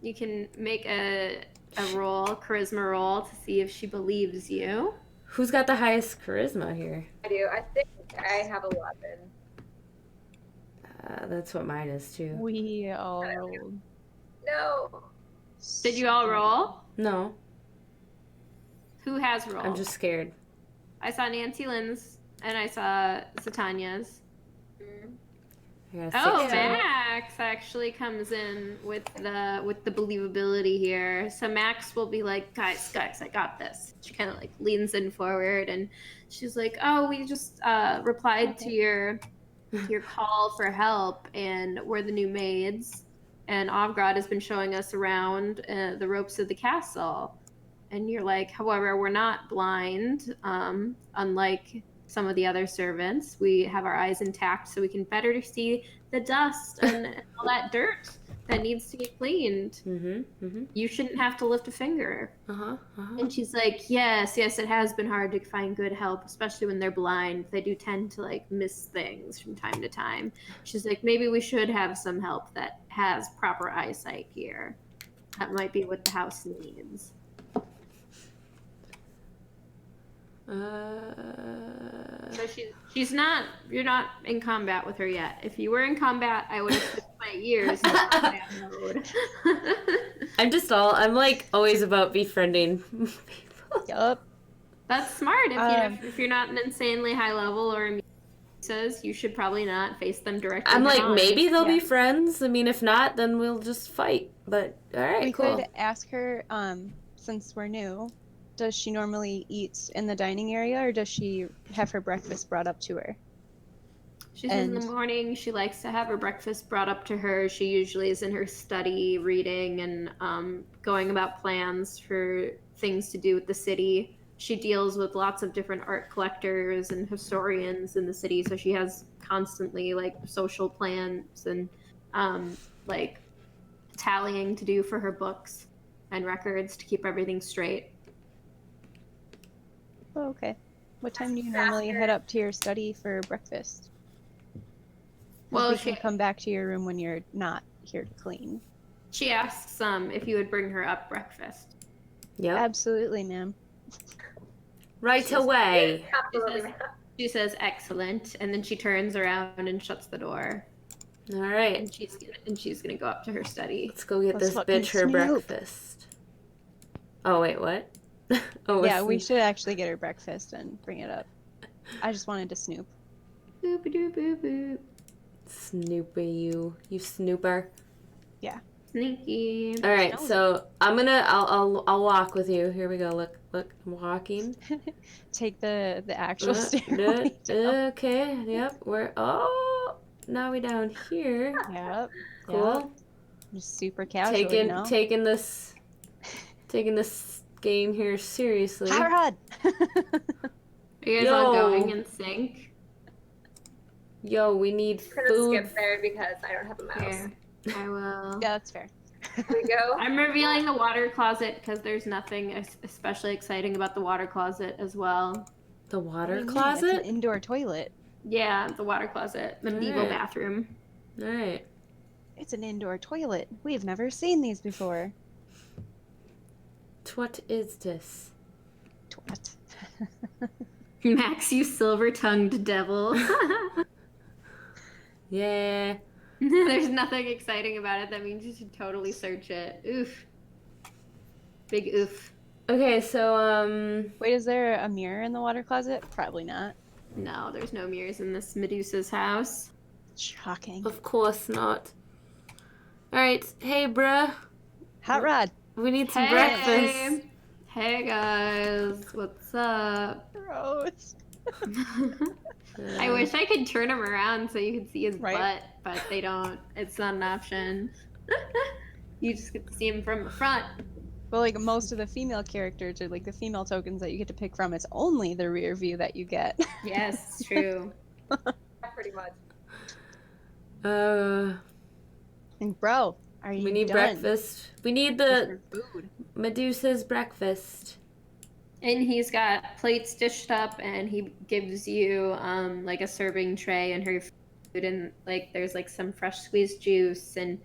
You can make a charisma roll to see if she believes you. Who's got the highest charisma here? I do. I think I have 11. That's what mine is too. We all rolled. No. Did you all roll? No, Who has rolled? I'm just scared. I saw NancyLynn's and I saw Satania's. Mm. I got Oh, 16. Max actually comes in with the believability here. So Max will be like, guys, I got this. She kind of like leans in forward and she's like, oh, we just replied to your call for help and we're the new maids. And Avgrad has been showing us around the ropes of the castle. And you're like, however, we're not blind, unlike some of the other servants. We have our eyes intact so we can better see the dust and all that dirt that needs to get cleaned. You shouldn't have to lift a finger. And she's like, yes, it has been hard to find good help, especially when they're blind. They do tend to like miss things from time to time. She's like, maybe we should have some help that has proper eyesight here. That might be what the house needs. So she's not. You're not in combat with her yet. If you were in combat, I would have switched my ears in combat mode. I'm like always about befriending people. Yup. That's smart. If you're not an insanely high level or immune, says you should probably not face them directly. I'm like, on. maybe they'll be friends. I mean, if not, then we'll just fight. But all right, We cool. could ask her, since we're new, does she normally eat in the dining area or does she have her breakfast brought up to her? She says in the morning she likes to have her breakfast brought up to her. She usually is in her study reading and going about plans for things to do with the city. She deals with lots of different art collectors and historians in the city, so she has constantly like social plans and like tallying to do for her books. and records to keep everything straight. Oh, okay. What time do you normally head up to your study for breakfast? Well, we can come back to your room when you're not here to clean. She asks if you would bring her up breakfast. Yep. Absolutely, ma'am. Right away. Absolutely. She says excellent, and then she turns around and shuts the door. All right. And she's gonna go up to her study. Let's go get this fucking bitch her snoop. breakfast. Oh wait, what? Oh Yeah, we should actually get her breakfast and bring it up. I just wanted to snoop. Boop doop boop boop. Snooper, you snooper. Yeah. Sneaky. All right, so I'll walk with you. Here we go. Look, I'm walking. Take the actual stairway down. Okay, yep. Now we down here. Yep. Cool. Yep. Just super casual, you know? Taking this game here seriously. Hot rod! Are you guys all going in sync? Yo, we need I'm gonna food. skip there because I don't have a mouse. Here, I will. Yeah, that's fair. Here we go. I'm revealing the water closet because there's nothing especially exciting about the water closet as well. The water What do you mean? closet? It's an indoor toilet. Yeah, the water closet, the medieval Alright. bathroom. All right. It's an indoor toilet. We've never seen these before. What is this? Twat. Max, you silver-tongued devil. Yeah. There's nothing exciting about it. That means you should totally search it. Oof. Big oof. Okay, so Wait, is there a mirror in the water closet? Probably not. No, there's no mirrors in this Medusa's house. Shocking. of course not. All right, hey, bruh. Hot rod. We need some breakfast. Hey guys, what's up? Gross. I wish I could turn him around so you could see his Right. butt, but they don't. It's not an option. You just get to see him from the front. Well, like most of the female characters, or like the female tokens that you get to pick from, it's only the rear view that you get. Yes, it's true. Pretty much. And bro, are you We need done breakfast. We need with the your food? Medusa's breakfast. And he's got plates dished up, and he gives you like a serving tray and her food, and like there's like some fresh squeezed juice and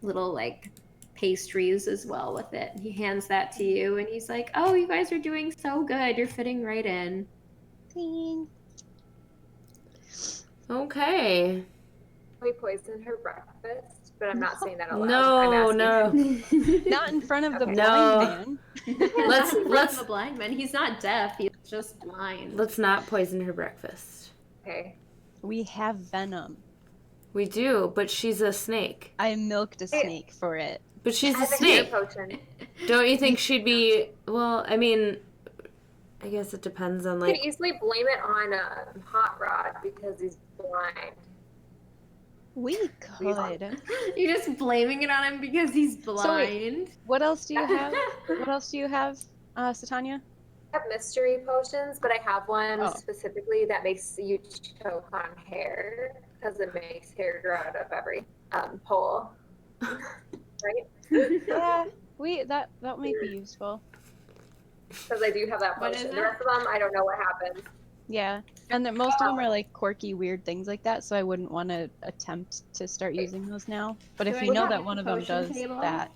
little like pastries as well with it. He hands that to you, and he's like, "Oh, you guys are doing so good. You're fitting right in." Clean. Okay. We poisoned her breakfast, but I'm not saying that out loud. No, I'm no. Not in front of the Okay. blind No. man. Let's the blind man. He's not deaf. He's just blind. let's not poison her breakfast. Okay. We have venom. We do, but she's a snake. I milked a snake for it. But she's I a have a hair snake. potion. Don't you think she'd be? Well, I mean, I guess it depends on You like. could easily blame it on Hot Rod because he's blind. We could. You're just blaming it on him because he's blind. What else do you have? What else do you have, Satanya? I have mystery potions, but I have one Oh. specifically that makes you choke on hair because it makes hair grow out of every pole. Right? Yeah, that might be useful. Because I do have that What potion. is The it? rest of them, I don't know what happens. Yeah, and that most of them are like quirky, weird things like that. So I wouldn't want to attempt to start using those now. But Do if I you know have that a one of them potion does table? that,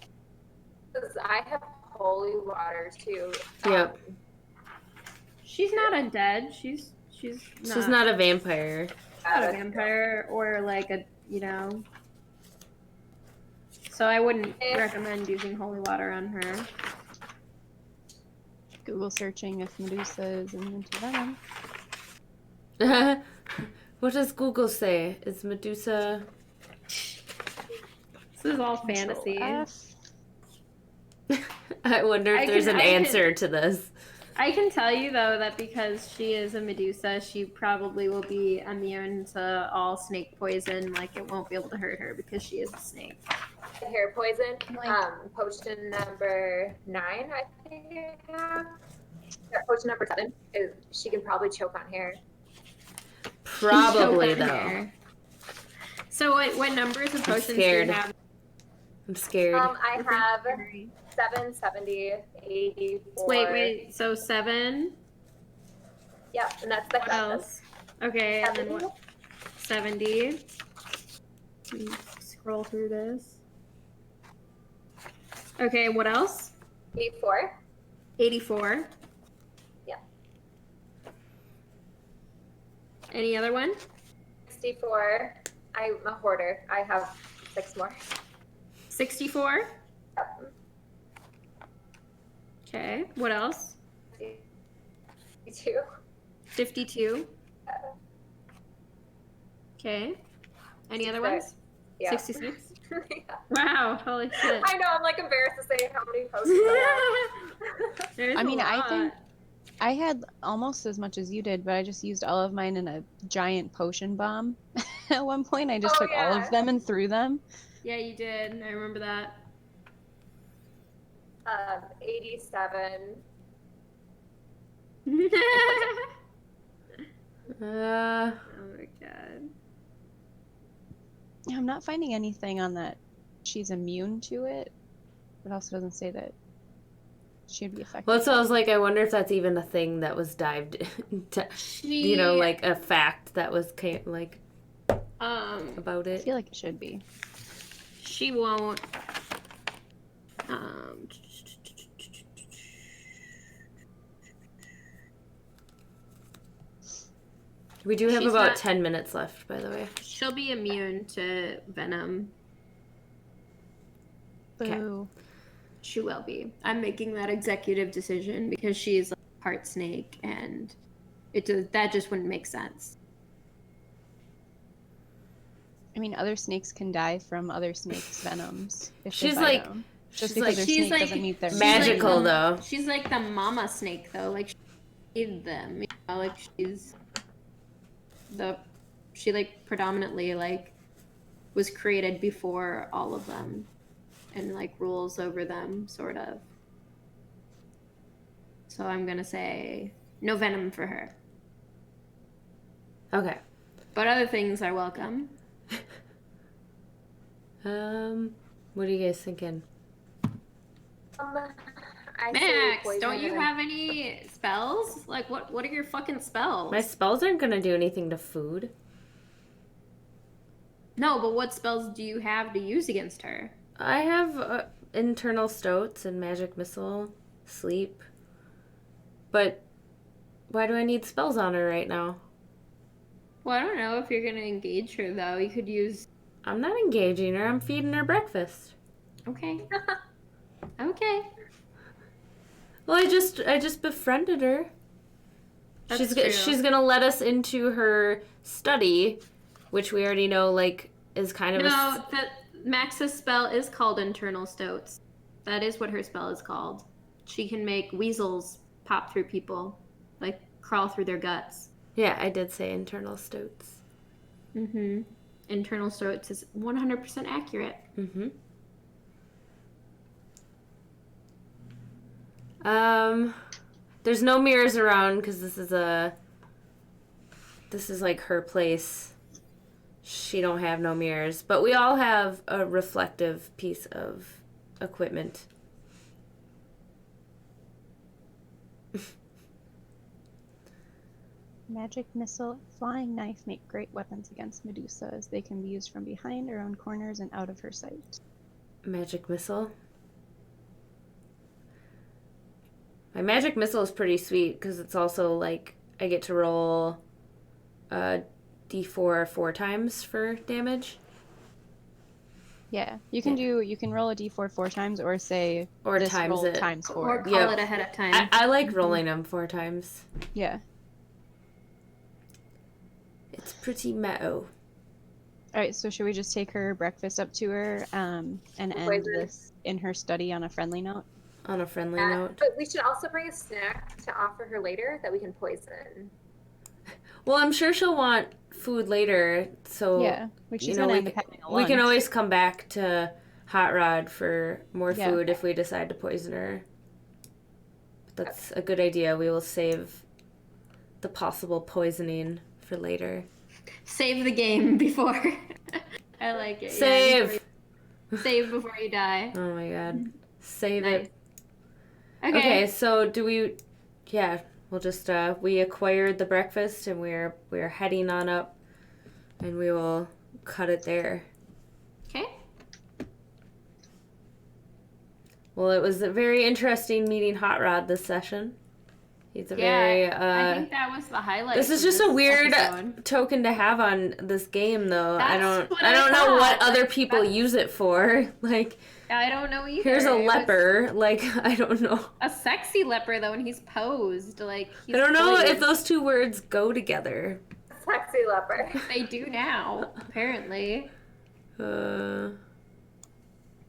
Because I have holy water too. Yep. She's not undead. She's She's not a vampire. not a vampire or like a So I wouldn't recommend using holy water on her. Google searching if Medusa is immune to venom. What does Google say? Is Medusa? This is all fantasy. F. I wonder if there's an answer to this. I can tell you though that because she is a Medusa, she probably will be immune to all snake poison. Like it won't be able to hurt her because she is a snake. Hair poison. Like- Potion number 9, I think I have. Yeah, potion number 7 is she can probably choke on hair. Probably Choke on though. hair. So what numbers of potions do you scared. have? I'm scared. I have 7, 70, 84. Wait. So 7. Yep, and that's the What else? Okay, and then what? 70. Let me scroll through this. Okay, what else? 84. 84. Yep. Any other one? 64. I'm a hoarder. I have 6 more. 64. Yep. Okay, what else? 52. 52. Okay. Any other ones? Yeah. 66. Yeah. Wow, holy shit. I know, I'm like embarrassed to say how many posts I have. There's I mean, a lot. I think I had almost as much as you did, but I just used all of mine in a giant potion bomb. At one point, I just took all of them and threw them. Yeah, you did. I remember that. 87. Oh my god. I'm not finding anything on that she's immune to it. It also doesn't say that she'd be affected. Well, so I was like, I wonder if that's even a thing that was dived into, you know, like a fact that was like about I it. feel like it should be. She won't. We do have She's about not- 10 minutes left, by the way. She'll be immune to venom. Boo. She will be. I'm making that executive decision because she's a part snake, and that just wouldn't make sense. I mean, other snakes can die from other snakes' venoms. If they She's bite like- them. Just she's because like- their she's snake like- doesn't meet their she's Magical, like the- though. She's like the mama snake, though. Like, she gave them, you know, like she like predominantly like was created before all of them, and like rules over them, sort of. So I'm gonna say no venom for her, Okay. but other things are welcome. What are you guys thinking? I say Max, poison don't you and- have any spells? Like, what are your fucking spells? My spells aren't gonna do anything to food. No, but what spells do you have to use against her? I have internal stoats and magic missile, sleep. But why do I need spells on her right now? Well, I don't know if you're gonna engage her though. You could use. I'm not engaging her. I'm feeding her breakfast. Okay. Okay. Well, I just befriended her. That's true. She's gonna let us into her study, which we already know like is kind of No, that Max's spell is called Internal Stoats. That is what her spell is called. She can make weasels pop through people, like crawl through their guts. Yeah, I did say internal stoats. Mm-hmm. Internal Stoats is 100% accurate. Mm-hmm. There's no mirrors around because this is like her place. She don't have no mirrors, but we all have a reflective piece of equipment. Magic missile, flying knife make great weapons against Medusas. They can be used from behind, around corners, and out of her sight. Magic missile. My magic missile is pretty sweet because it's also like I get to roll d4 4 times for damage. Yeah, you can roll a d4 4 times, or say Or this times roll it. times 4. Or call Yep. it ahead of time. I like rolling them 4 times. Yeah. It's pretty metal. All right, so should we just take her breakfast up to her and end Poison. this in her study on a friendly note? On a friendly note. But we should also bring a snack to offer her later that we can poison. Well, I'm sure she'll want food later, so Yeah, like she's you know, gonna we, end up having a we can lunch. always come back to Hot Rod for more Yeah. food if we decide to poison her. But that's a good idea. We will save the possible poisoning for later. Save the game before. I like it. Save! Save before you die. Oh my god. Save Nice. it. Okay. Okay, so do we... Yeah, we'll just... we acquired the breakfast, and we're heading on up, and we will cut it there. Okay. Well, it was a very interesting meeting Hot Rod this session. He's a very... I think that was the highlight. This is just a weird episode. token to have on this game, though. I That's don't what I don't know thought. what other people use it for. Like, I don't know either. here's a It was leper. Like, I don't know. a sexy leper though, and he's posed like. He's I don't know poised. if those two words go together. Sexy leper. They do now, apparently. Oh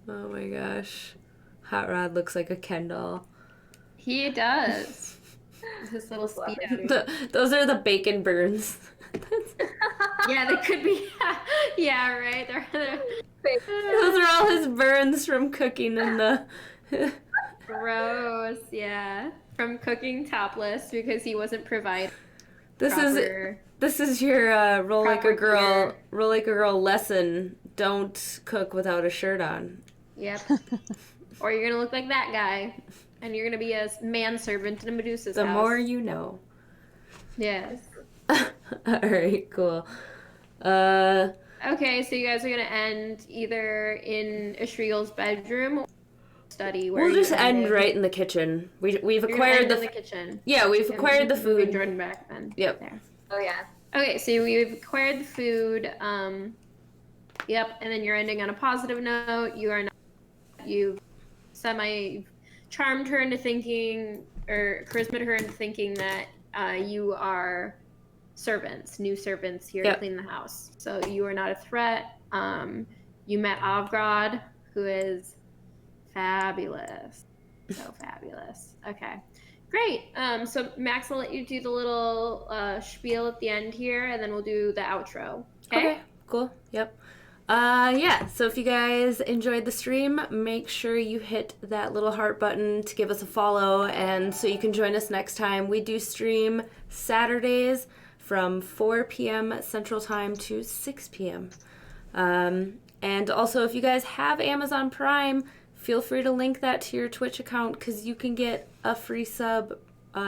my gosh. Hot Rod looks like a Ken doll. He does. His little speed outer. Those are the bacon burns. Yeah, they could be. Yeah, right. They're Those are all his burns from cooking in the... gross. Yeah, from cooking topless because he wasn't provided. This is your roll like a girl lesson. Don't cook without a shirt on. Yep. Or you're gonna look like that guy, and you're gonna be a manservant in Medusa's The house. more you know. Yes. All right, cool. Okay, so you guys are gonna end either in Ashriel's bedroom or study. Where We'll you just end ended. right in the kitchen. We've You're gonna acquired end in the kitchen. Yeah, we've acquired the And food. Jordan back then. Yep. There. Oh yeah. Okay, so we've acquired the food. Yep, and then you're ending on a positive note. You've semi-charmed her into thinking, or charismaed her into thinking that you are new servants here to Yep. clean the house. So you are not a threat. You met 𝙁𝙁, who is fabulous. So fabulous. Okay. Great. So Max will let you do the little spiel at the end here, and then we'll do the outro. Okay, cool. Yep. Yeah, so if you guys enjoyed the stream, make sure you hit that little heart button to give us a follow, and so you can join us next time. We do stream Saturdays from 4 p.m. Central Time to 6 p.m. And also, if you guys have Amazon Prime, feel free to link that to your Twitch account, because you can get a free sub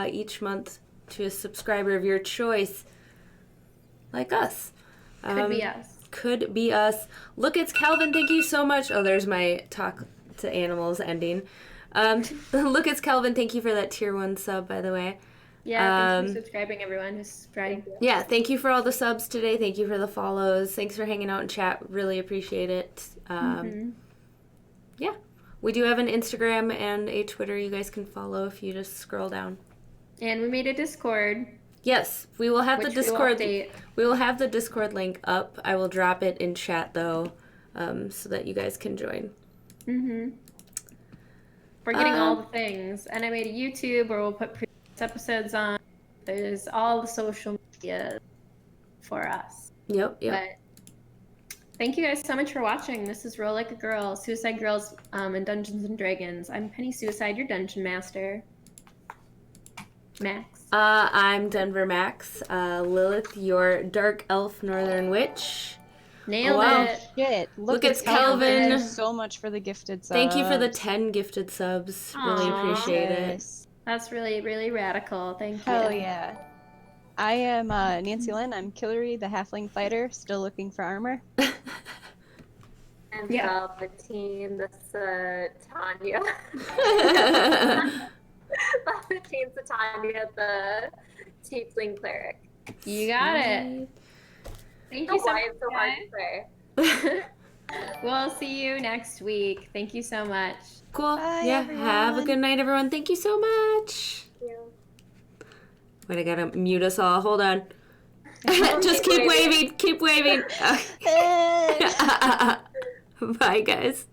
each month to a subscriber of your choice, like us. Could be us. Could be us. Look, it's Calvin. Thank you so much. Oh, there's my talk to animals ending. Look, it's Calvin. Thank you for that tier 1 sub, by the way. Yeah, thanks for subscribing, everyone who's subscribing. Yeah, thank you for all the subs today. Thank you for the follows. Thanks for hanging out in chat. Really appreciate it. Yeah, we do have an Instagram and a Twitter you guys can follow if you just scroll down. And we made a Discord. Yes, we will have the Which we will Discord. update. We will have the Discord link up. I will drop it in chat though, so that you guys can join. We're getting all the things, and I made a YouTube where we'll put previous episodes on. There's all the social media for us. Yep. But thank you guys so much for watching. This is Roll Like a Girl, Suicide Girls, and Dungeons and Dragons. I'm Penny Suicide, your dungeon master. Max. I'm DenverMaxx. Lilith, your dark elf northern witch. Nailed wow. it. Shit. Look, at it's Calvin. Thank you so much for the gifted subs. Thank you for the 10 gifted subs. Really Aw. appreciate it. Yes. That's really, really radical. Thank you. Hell yeah. I am NancyLynn. I'm 𝘿𝙪𝙣, the Halfling fighter, still looking for armor. And Yeah. Velvetine, this Tanya. Velvetine, Tanya, the Tiefling Cleric. You got it. Thank Oh, you so why much. it's so hard to say. We'll see you next week. Thank you so much. Cool. Bye, Yeah. Have a everyone. good night, everyone. Thank you so much. Thank you. Wait, I gotta mute us all. Hold on. Just keep waving. Keep waving. Bye, guys.